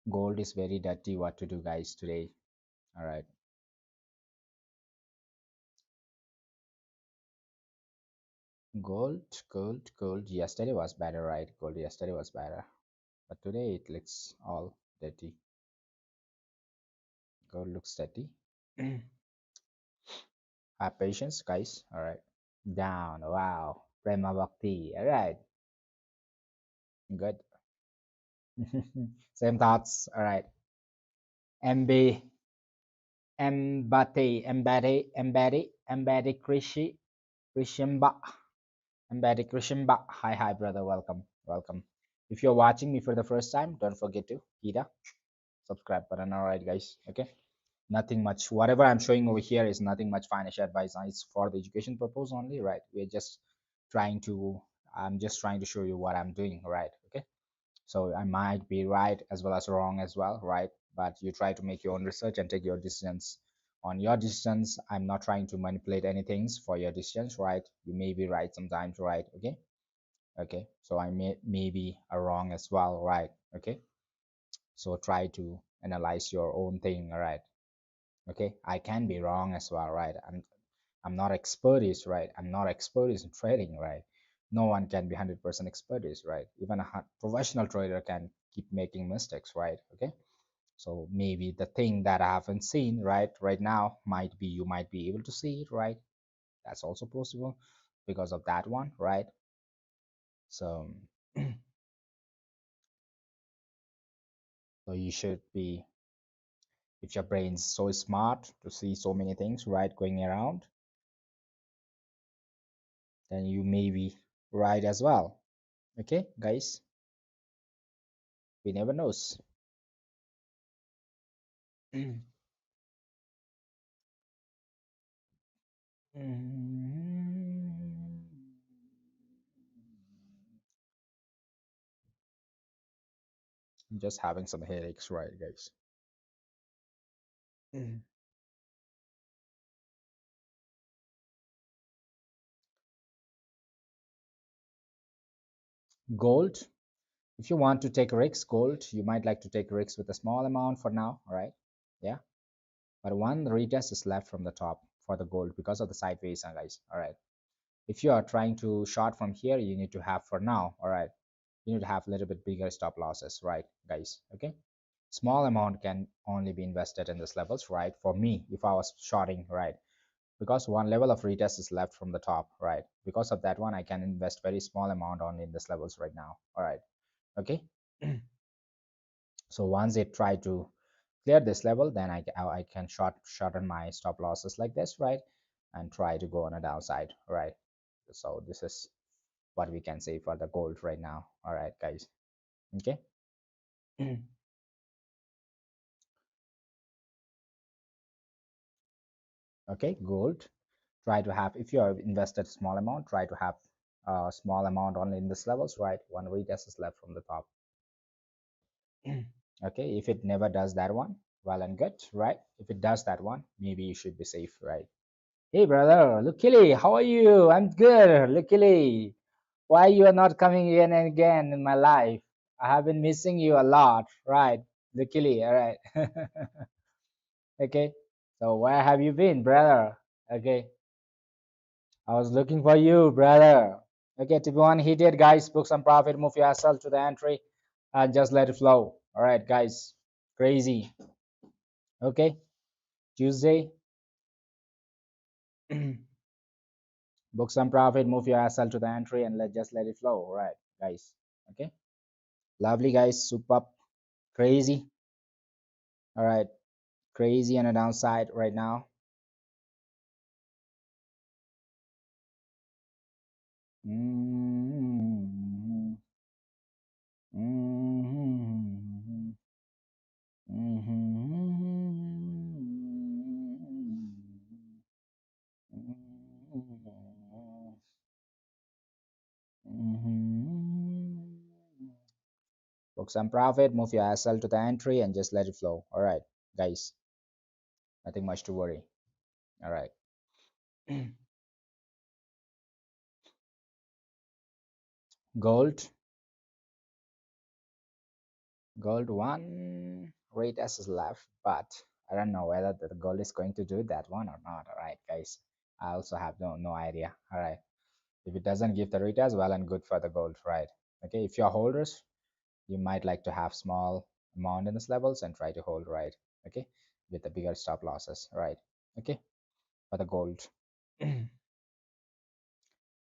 Gold is very dirty. What to do, guys, today? All right. Gold. Yesterday was better, right? Gold yesterday was better, but today it looks all dirty. Gold looks dirty. Have patience, guys. All right. Down. Wow. Prema Bhakti. All right. Good. Same thoughts. All right. MB, Embate, Krishimba, Embate, Krishimba. Hi, hi, brother. Welcome, welcome. If you're watching me for the first time, don't forget to hit a subscribe button. All right, guys. Okay. Nothing much. Whatever I'm showing over here is nothing much financial advice. It's for the education purpose only, right? We're just trying to. I'm just trying to show you what I'm doing, right? Okay. So I might be right as well as wrong as well, right? But you try to make your own research and take your decisions on your decisions. I'm not trying to manipulate anything for your decisions, right? You may be right sometimes, right? Okay. Okay, so I may be wrong as well, right? Okay, so try to analyze your own thing, all right? Okay, I can be wrong as well, right? I'm not expertise, right? I'm not expertise in trading, right? No one can be 100% expertise, right? Even a professional trader can keep making mistakes, right? Okay, so maybe the thing that I haven't seen right now might be you might be able to see it, right? That's also possible because of that one, right? So so you should be, if your brain's so smart to see so many things right going around, then you may be right as well. Okay, guys, we never knows. I'm just having some headaches, right, guys? Gold. If you want to take risks, gold, you might like to take risks with a small amount for now, right? Yeah. But one retest is left from the top for the gold because of the sideways, guys. All right. If you are trying to short from here, you need to have for now, all right, you need to have a little bit bigger stop losses, right, guys? Okay, small amount can only be invested in these levels, right? For me, if I was shorting, right, because one level of retest is left from the top, right, because of that one I can invest very small amount on in these levels right now, all right? Okay. So once they try to clear this level, then I can shorten my stop losses like this, right, and try to go on a downside, right? So this is what we can say for the gold right now, all right, guys? Okay. Okay, gold, try to have, if you have invested small amount, try to have a small amount only in this levels, right? One retest is left from the top. Okay, if it never does that one, well and good, right? If it does that one, maybe you should be safe, right? Hey brother, luckily, how are you? I'm good, luckily. Why you are not coming again and again in my life? I have been missing you a lot, right? Luckily, all right. Okay, so where have you been, brother? Okay, I was looking for you, brother. Okay, to be unheated, guys, book some profit, move yourself to the entry, and just let it flow. All right, guys, crazy. Okay, Tuesday, book some profit, move yourself to the entry, and let it flow. All right, guys. Okay, lovely, guys, super crazy. All right, crazy on the downside right now. Mm-hmm. Mm-hmm. Book some profit, move your SL to the entry, and just let it flow. All right, guys, nothing much to worry. All right. Gold, gold one rate S is left, but I don't know whether the gold is going to do that one or not. All right, guys, I also have no idea. All right, if it doesn't give the rate as well and good for the gold, right? Okay, if you're holders, you might like to have small amount in this levels and try to hold, right? Okay, with the bigger stop losses, right? Okay, for the gold.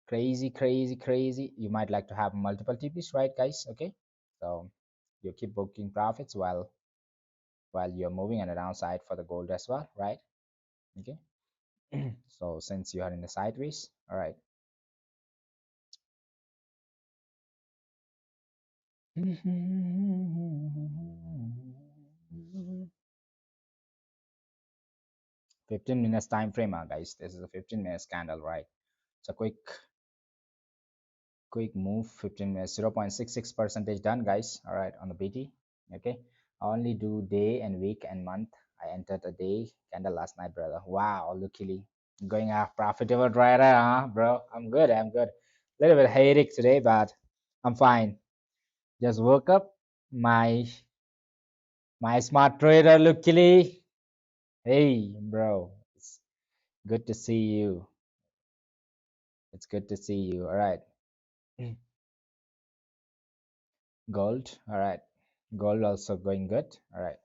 Crazy, crazy, crazy. You might like to have multiple TPs, right, guys? Okay, so you keep booking profits while you're moving on the downside for the gold as well, right? Okay. So since you are in the sideways, all right. 15 minutes time frame, guys. This is a 15 minutes candle, right? It's a quick move, 15 minutes, 0.66 percentage done, guys. All right, on the BT. Okay, I only do day and week and month. I entered a day candle last night, brother. Wow, luckily going a profitable trader, huh, bro? I'm good. I'm good. Little bit headache today, but I'm fine. Just woke up. My smart trader, luckily. Hey, bro. It's good to see you. It's good to see you. All right. Gold. All right. Gold also going good. All right.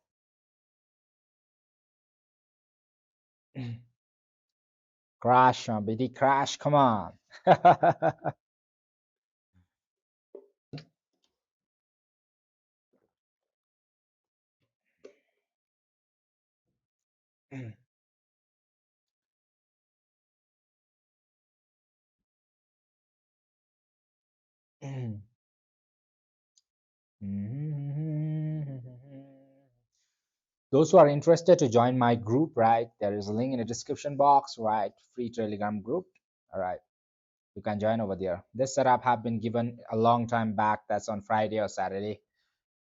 Crash, BD crash. Come on. Those who are interested to join my group, right? There is a link in the description box, right? Free Telegram group. All right. You can join over there. This setup have been given a long time back. That's on Friday or Saturday.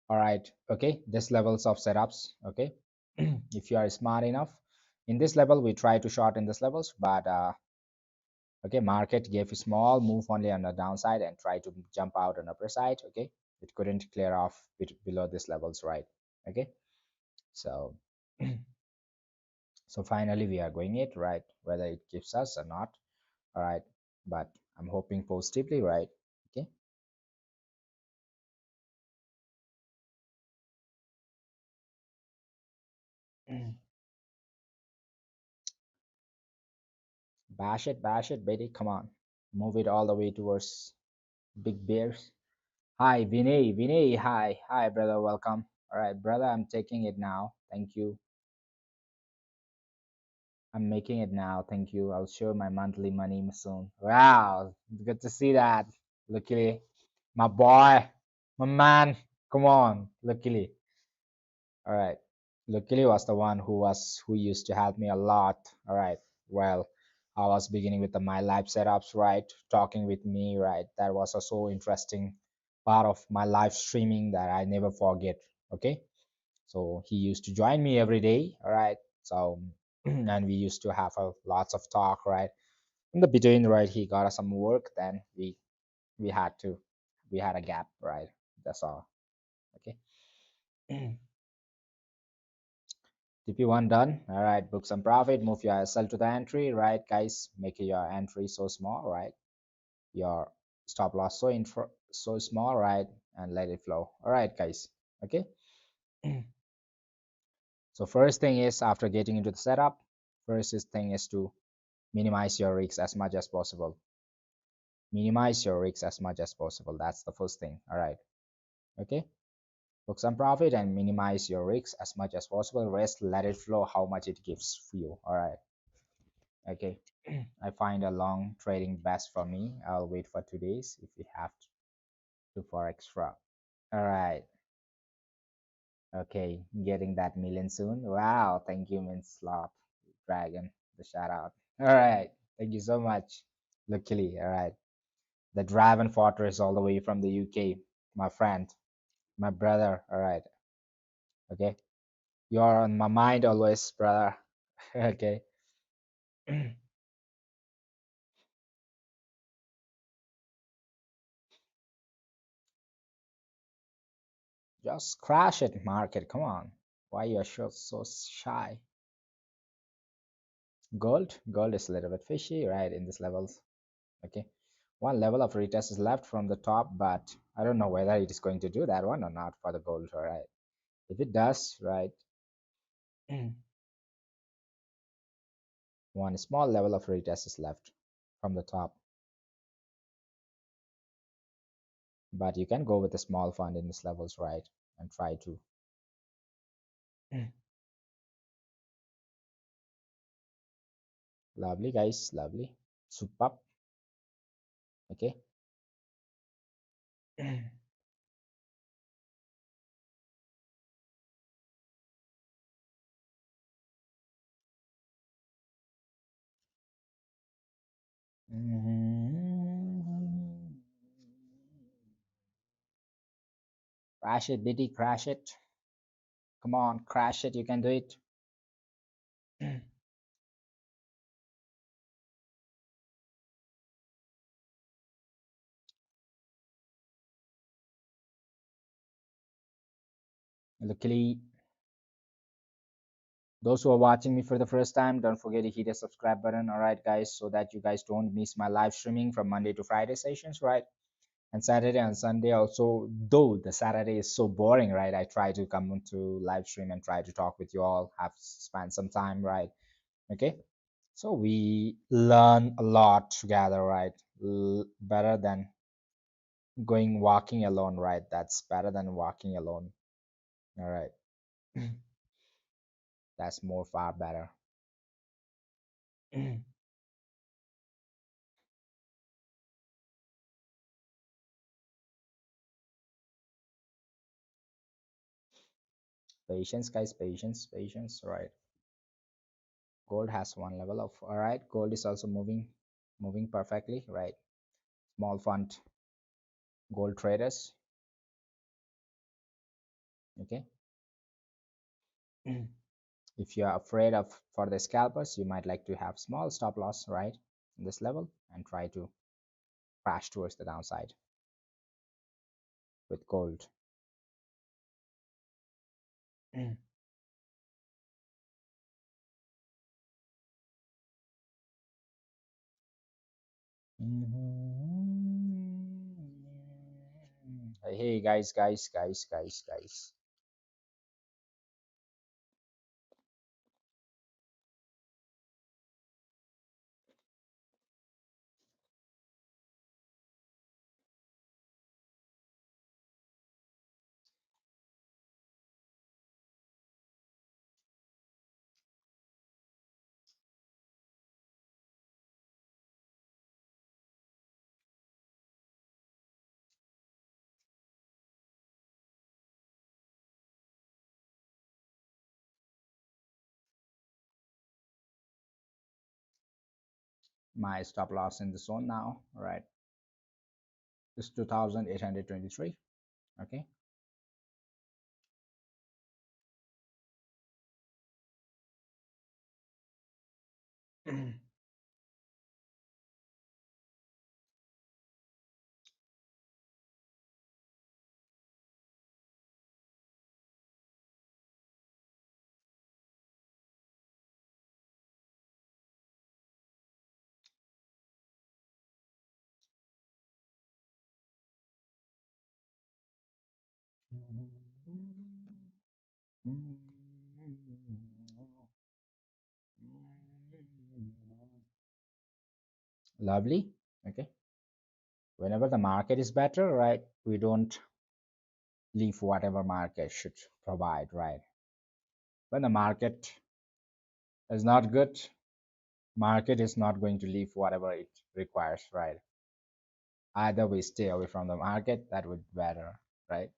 All right. Okay. This levels of setups. Okay. If you are smart enough, in this level, we try to short in this levels, but okay, market gave a small move only on the downside and try to jump out on upper side. Okay, it couldn't clear off below this levels, right? Okay, so so finally we are going it right, whether it gives us or not. All right, but I'm hoping positively, right? Okay. Bash it, baby, come on, move it all the way towards big bears. Hi, Vinay, hi, brother, welcome. All right, brother, I'm taking it now, thank you. I'm making it now. Thank you. I'll show my monthly money soon. Wow, good to see that. Luckily, my boy, my man. Come on, luckily. All right. Luckily was the one who used to help me a lot. All right. Well, I was beginning with my live setups, right? Talking with me, right? That was a so interesting part of my live streaming that I never forget. Okay. So he used to join me every day, all right? So and we used to have a lots of talk, right? In the between, right, he got us some work, then we had to we had a gap, right? That's all. Okay. TP1 done. All right, book some profit, move your SL to the entry, right, guys? Make your entry so small, right? Your stop loss so small, right? And let it flow. All right, guys. Okay. So first thing is, after getting into the setup, thing is to minimize your risks as much as possible. Minimize your risks as much as possible. That's the first thing. All right. Okay. Book some profit and minimize your risks as much as possible. Rest, let it flow how much it gives for you. All right. Okay. I find a long trading best for me. I'll wait for 2 days if we have to for extra. All right. Okay. Getting that million soon. Wow. Thank you, Minslot Dragon. The shout out. All right. Thank you so much. Luckily. All right. The Dragon Fortress all the way from the UK, my friend, my brother. All right, okay, you're on my mind always, brother. Okay, just crash it, market. Come on, why you are so shy? Gold is a little bit fishy, right? In these levels, okay. One level of retest is left from the top, but I don't know whether it is going to do that one or not for the gold. All right, if it does, right, one small level of retest is left from the top. But you can go with a small fund in these levels, right, and try to. Lovely, guys, lovely, superb. Okay. Crash it, BD, crash it. Come on, crash it, you can do it. Luckily, those who are watching me for the first time, don't forget to hit the subscribe button, all right, guys, so that you guys don't miss my live streaming from Monday to Friday sessions, right? And Saturday and Sunday also, though the Saturday is so boring, right? I try to come into live stream and try to talk with you all, have spend some time, right? Okay. So we learn a lot together, right? Better than going walking alone, right? That's better than walking alone. All right. That's more far better. Patience, guys, patience, patience, right? Gold has one level of, all right. Gold is also moving perfectly, right? Small font gold traders, okay. If you are afraid of for the scalpers, you might like to have small stop loss, right, in this level and try to crash towards the downside with gold. Hey guys, guys. My stop loss in the zone now, right, is 2823, okay. Lovely, okay. Whenever the market is better, right, we don't leave whatever market should provide, right? When the market is not good, market is not going to leave whatever it requires, right? Either we stay away from the market, that would be better, right?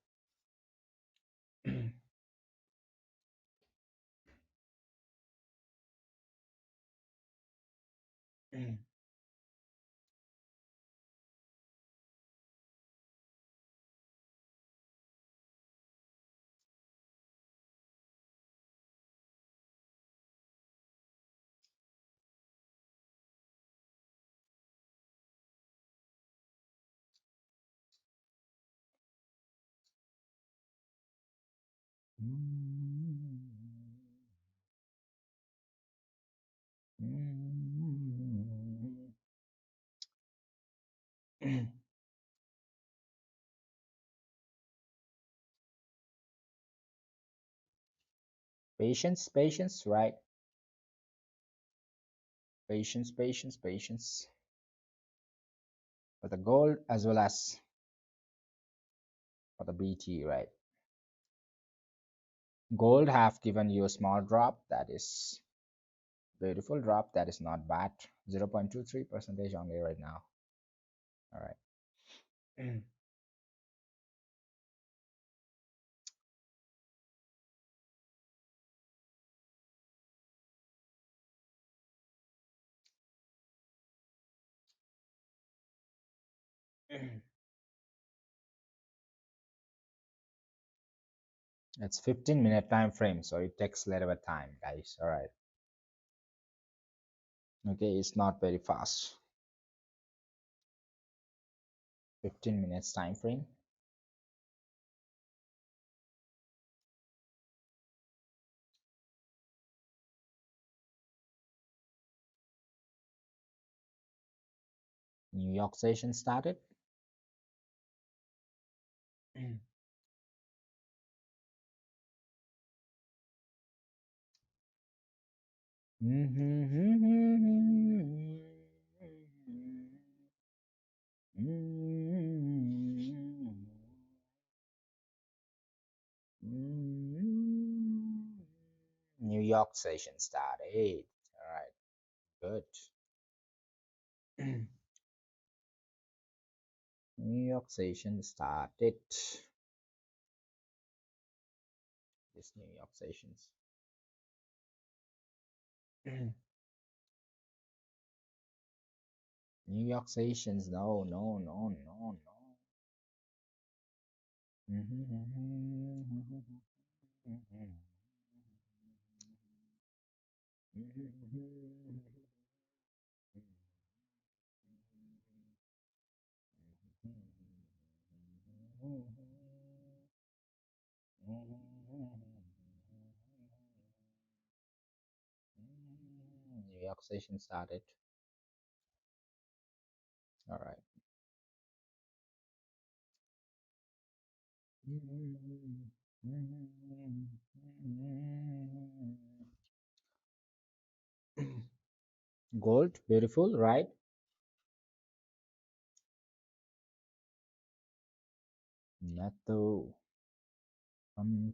Patience, patience, right? Patience, patience, patience for the gold as well as for the BT, right? Gold have given you a small drop, that is beautiful drop, that is not bad. 0.23 percentage only right now. All right. It's 15-minute time frame, so it takes a little bit time, guys. All right. Okay, it's not very fast. 15 minutes time frame. New York session started. New York session started. All right, good. New York session started. This New York sessions. New York sessions. No, no, no, no, no. New York session started. All right. Gold, beautiful, right? Natto. Tum.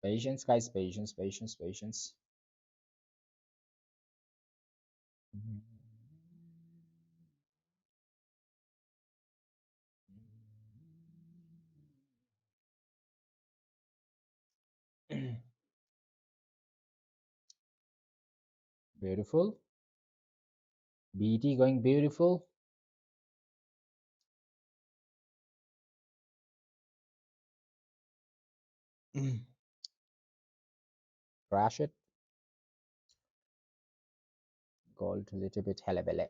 Patience, guys, patience, patience, patience. Beautiful. BT going beautiful. Crash it. Gold a little bit helebele.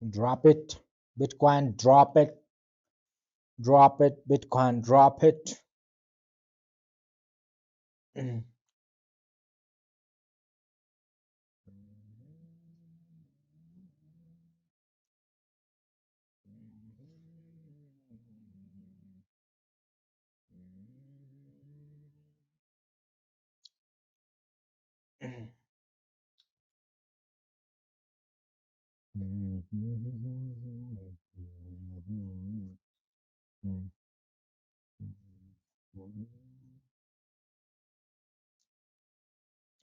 Drop it. Bitcoin, drop it. Drop it. Bitcoin, drop it.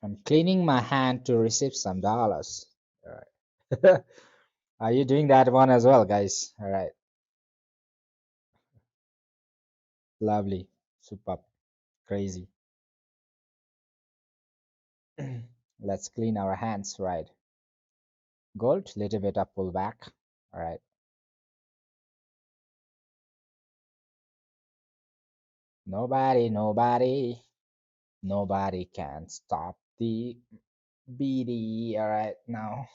I'm cleaning my hand to receive some dollars. All right. Are you doing that one as well, guys? All right. Lovely. Super. Crazy. Let's clean our hands, right? Gold, little bit of pullback. All right. Nobody can stop the BD. All right, now.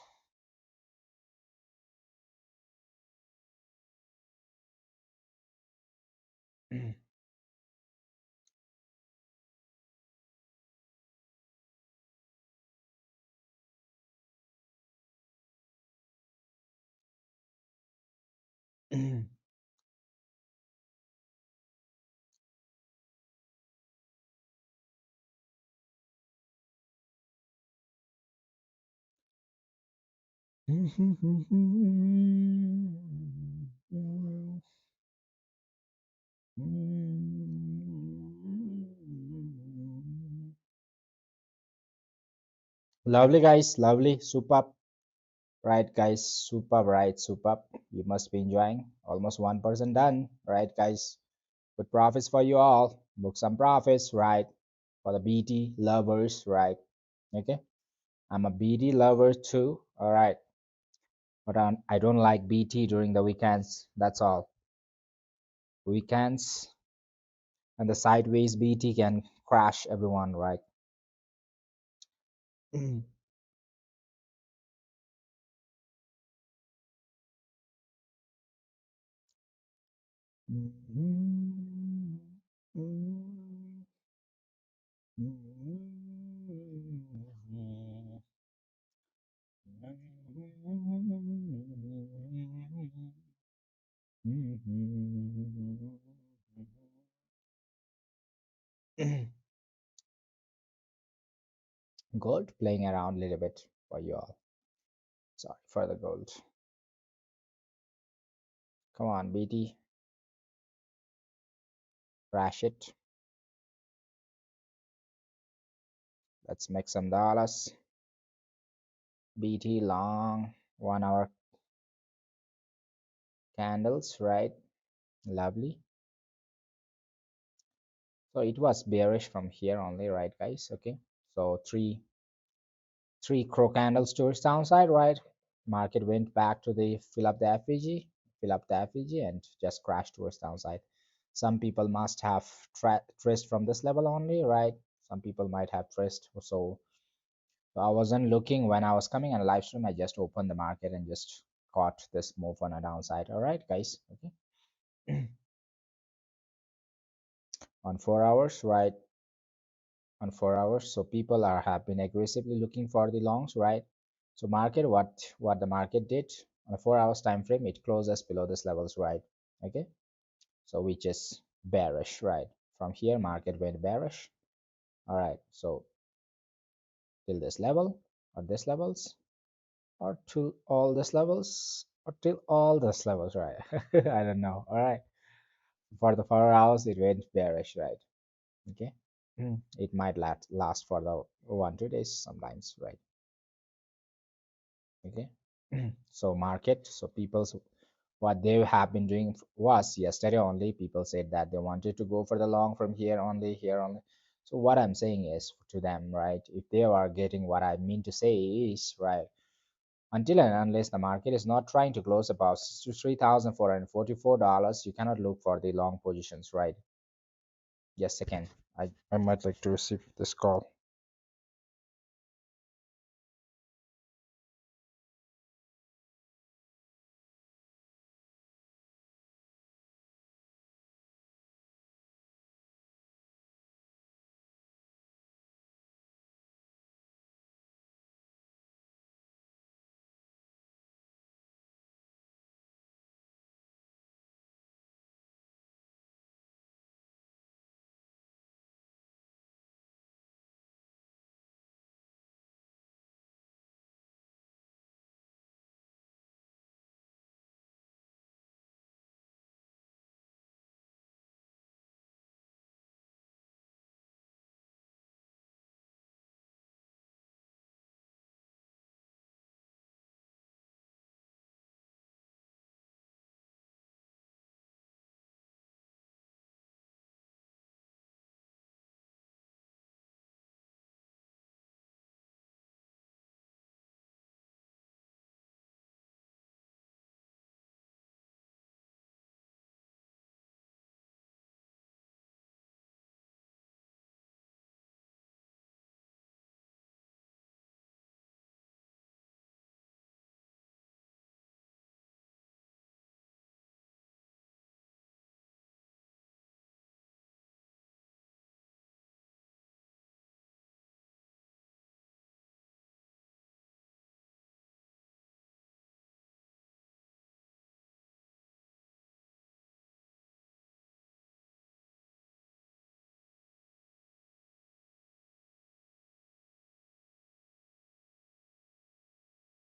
Lovely, guys. Lovely. Superb. Right, guys. Superb. Right. Superb. You must be enjoying. Almost 1% done. Right, guys. Good profits for you all. Book some profits. Right. For the BT lovers. Right. Okay. I'm a BT lover too. All right. But I don't like BT during the weekends. That's all. Weekends and the sideways BT can crash everyone. Right. Gold playing around a little bit for you all. Sorry for the gold. Come on, BT, crash it. Let's make some dollars. BT long 1 hour candles, right? Lovely. So it was bearish from here only, right, guys? Okay. So three crow candles towards downside, right? Market went back to the fill up the FEG, and just crashed towards downside. Some people must have traced from this level only, right? Some people might have traced. So I wasn't looking when I was coming on a live stream. I just opened the market and just caught this move on a downside. All right, guys. Okay. On 4 hours, right? On 4 hours, so people have been aggressively looking for the longs, right? So market, what the market did on a 4 hours time frame, it closes below this levels, right? Okay, so which is bearish, right? From here market went bearish. All right, so till this level, or this levels, or to all this levels, or till all this levels, right? I don't know. All right, for the 4 hours it went bearish, right? Okay. It might last for the 1 2 days sometimes, right? Okay. So market, so people's, what they have been doing was yesterday only, people said that they wanted to go for the long from here only. So what I'm saying is to them, right, if they are getting what I mean to say is, right, until and unless the market is not trying to close above $3,444, you cannot look for the long positions, right? Yes, second, I might like to receive this call.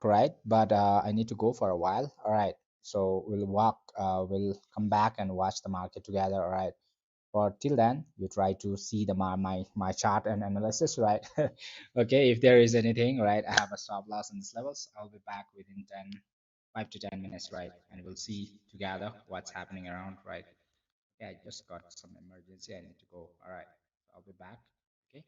right? But I need to go for a while. All right. So we'll come back and watch the market together. All right. For till then, you try to see the my chart and analysis, right? Okay. If there is anything, right, I have a stop loss on these levels. I'll be back within 5 to 10 minutes, right? And we'll see together what's happening around, right? Yeah, I just got some emergency. I need to go. All right. I'll be back. Okay.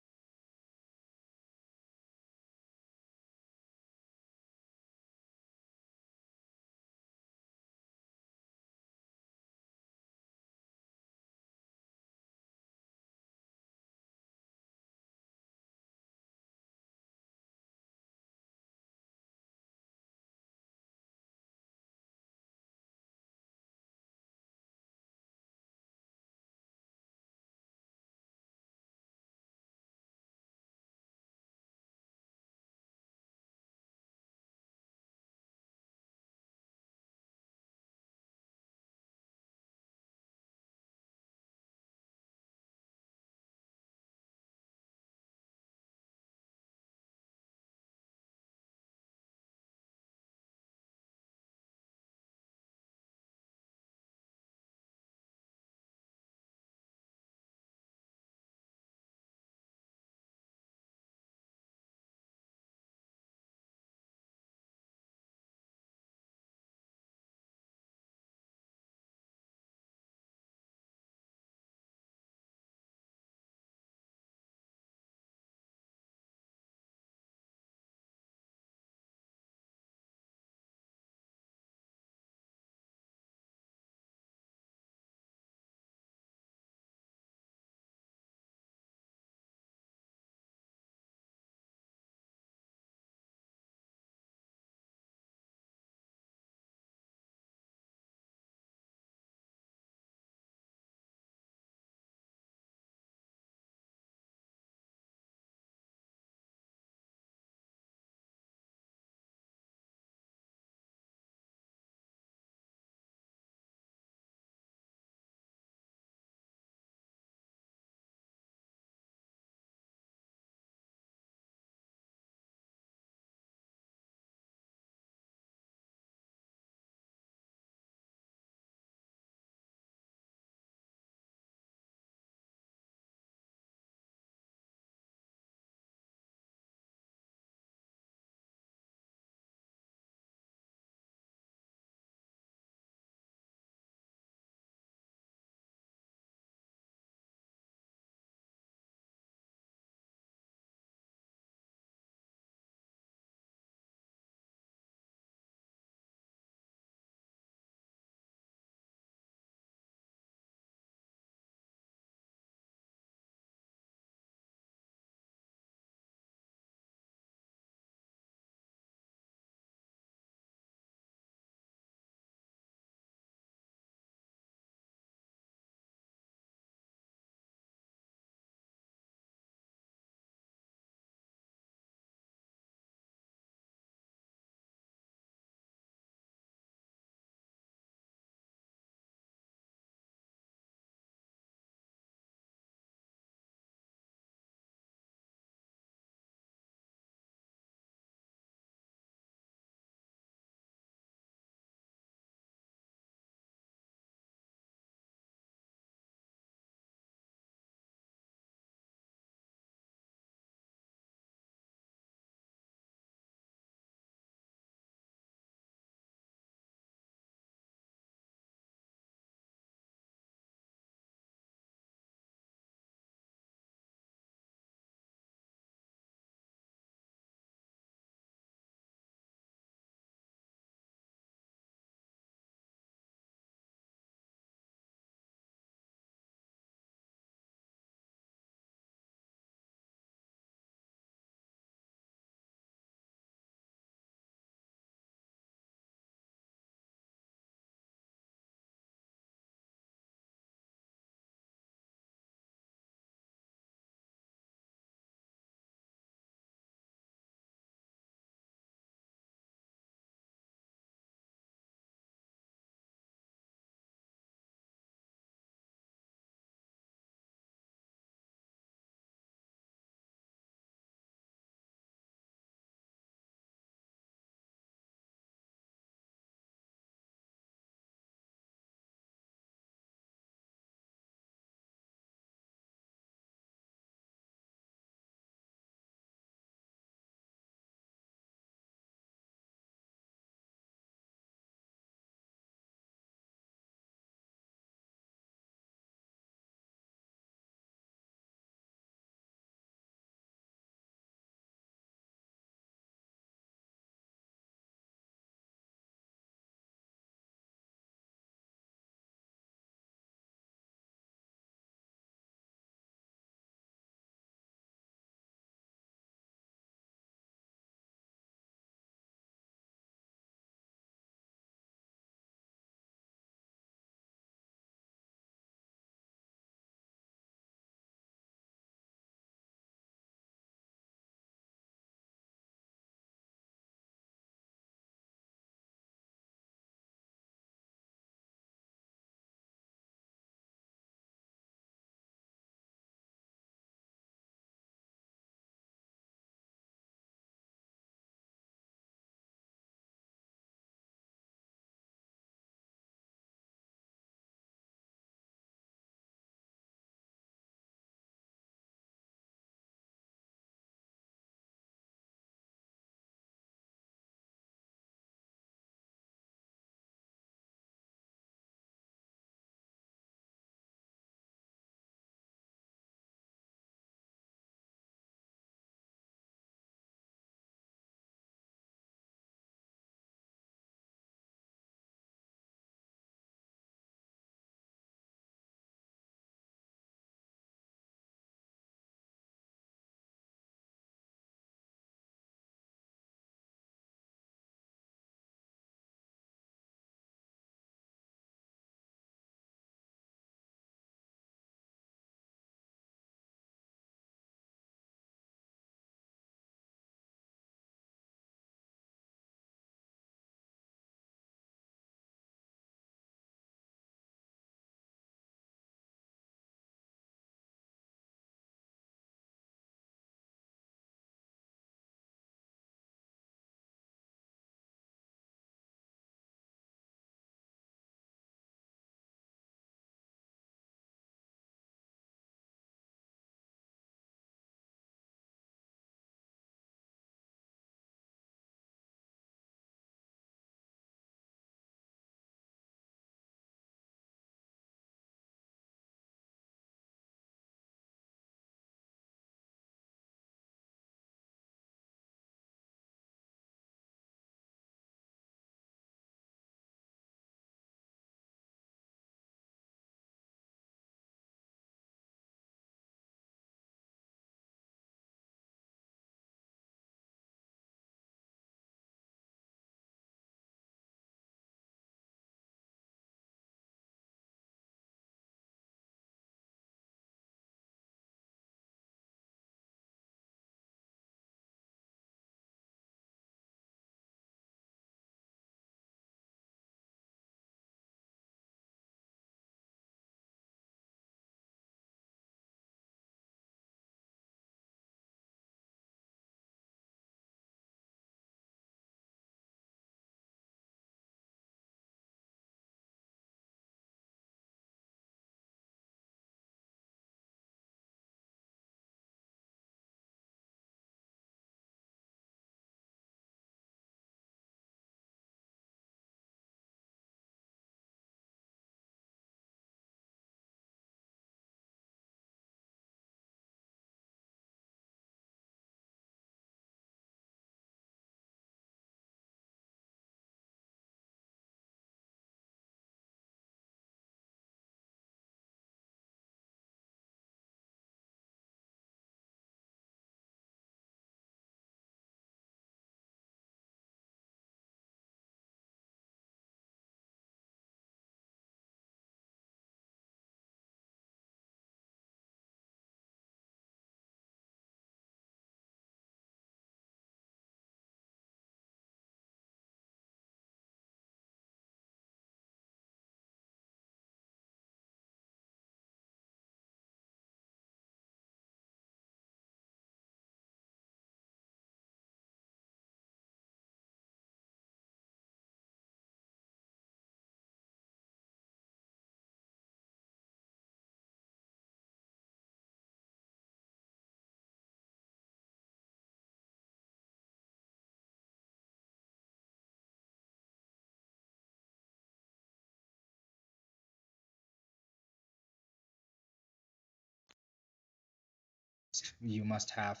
must have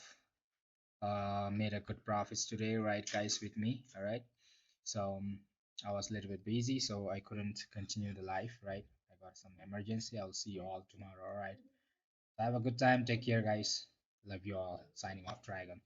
made a good profits today, right, guys, with me. All right. So I was a little bit busy, so I couldn't continue the live, right? I got some emergency. I'll see you all tomorrow. All right. Have a good time. Take care, guys. Love you all. Signing off, Dragon.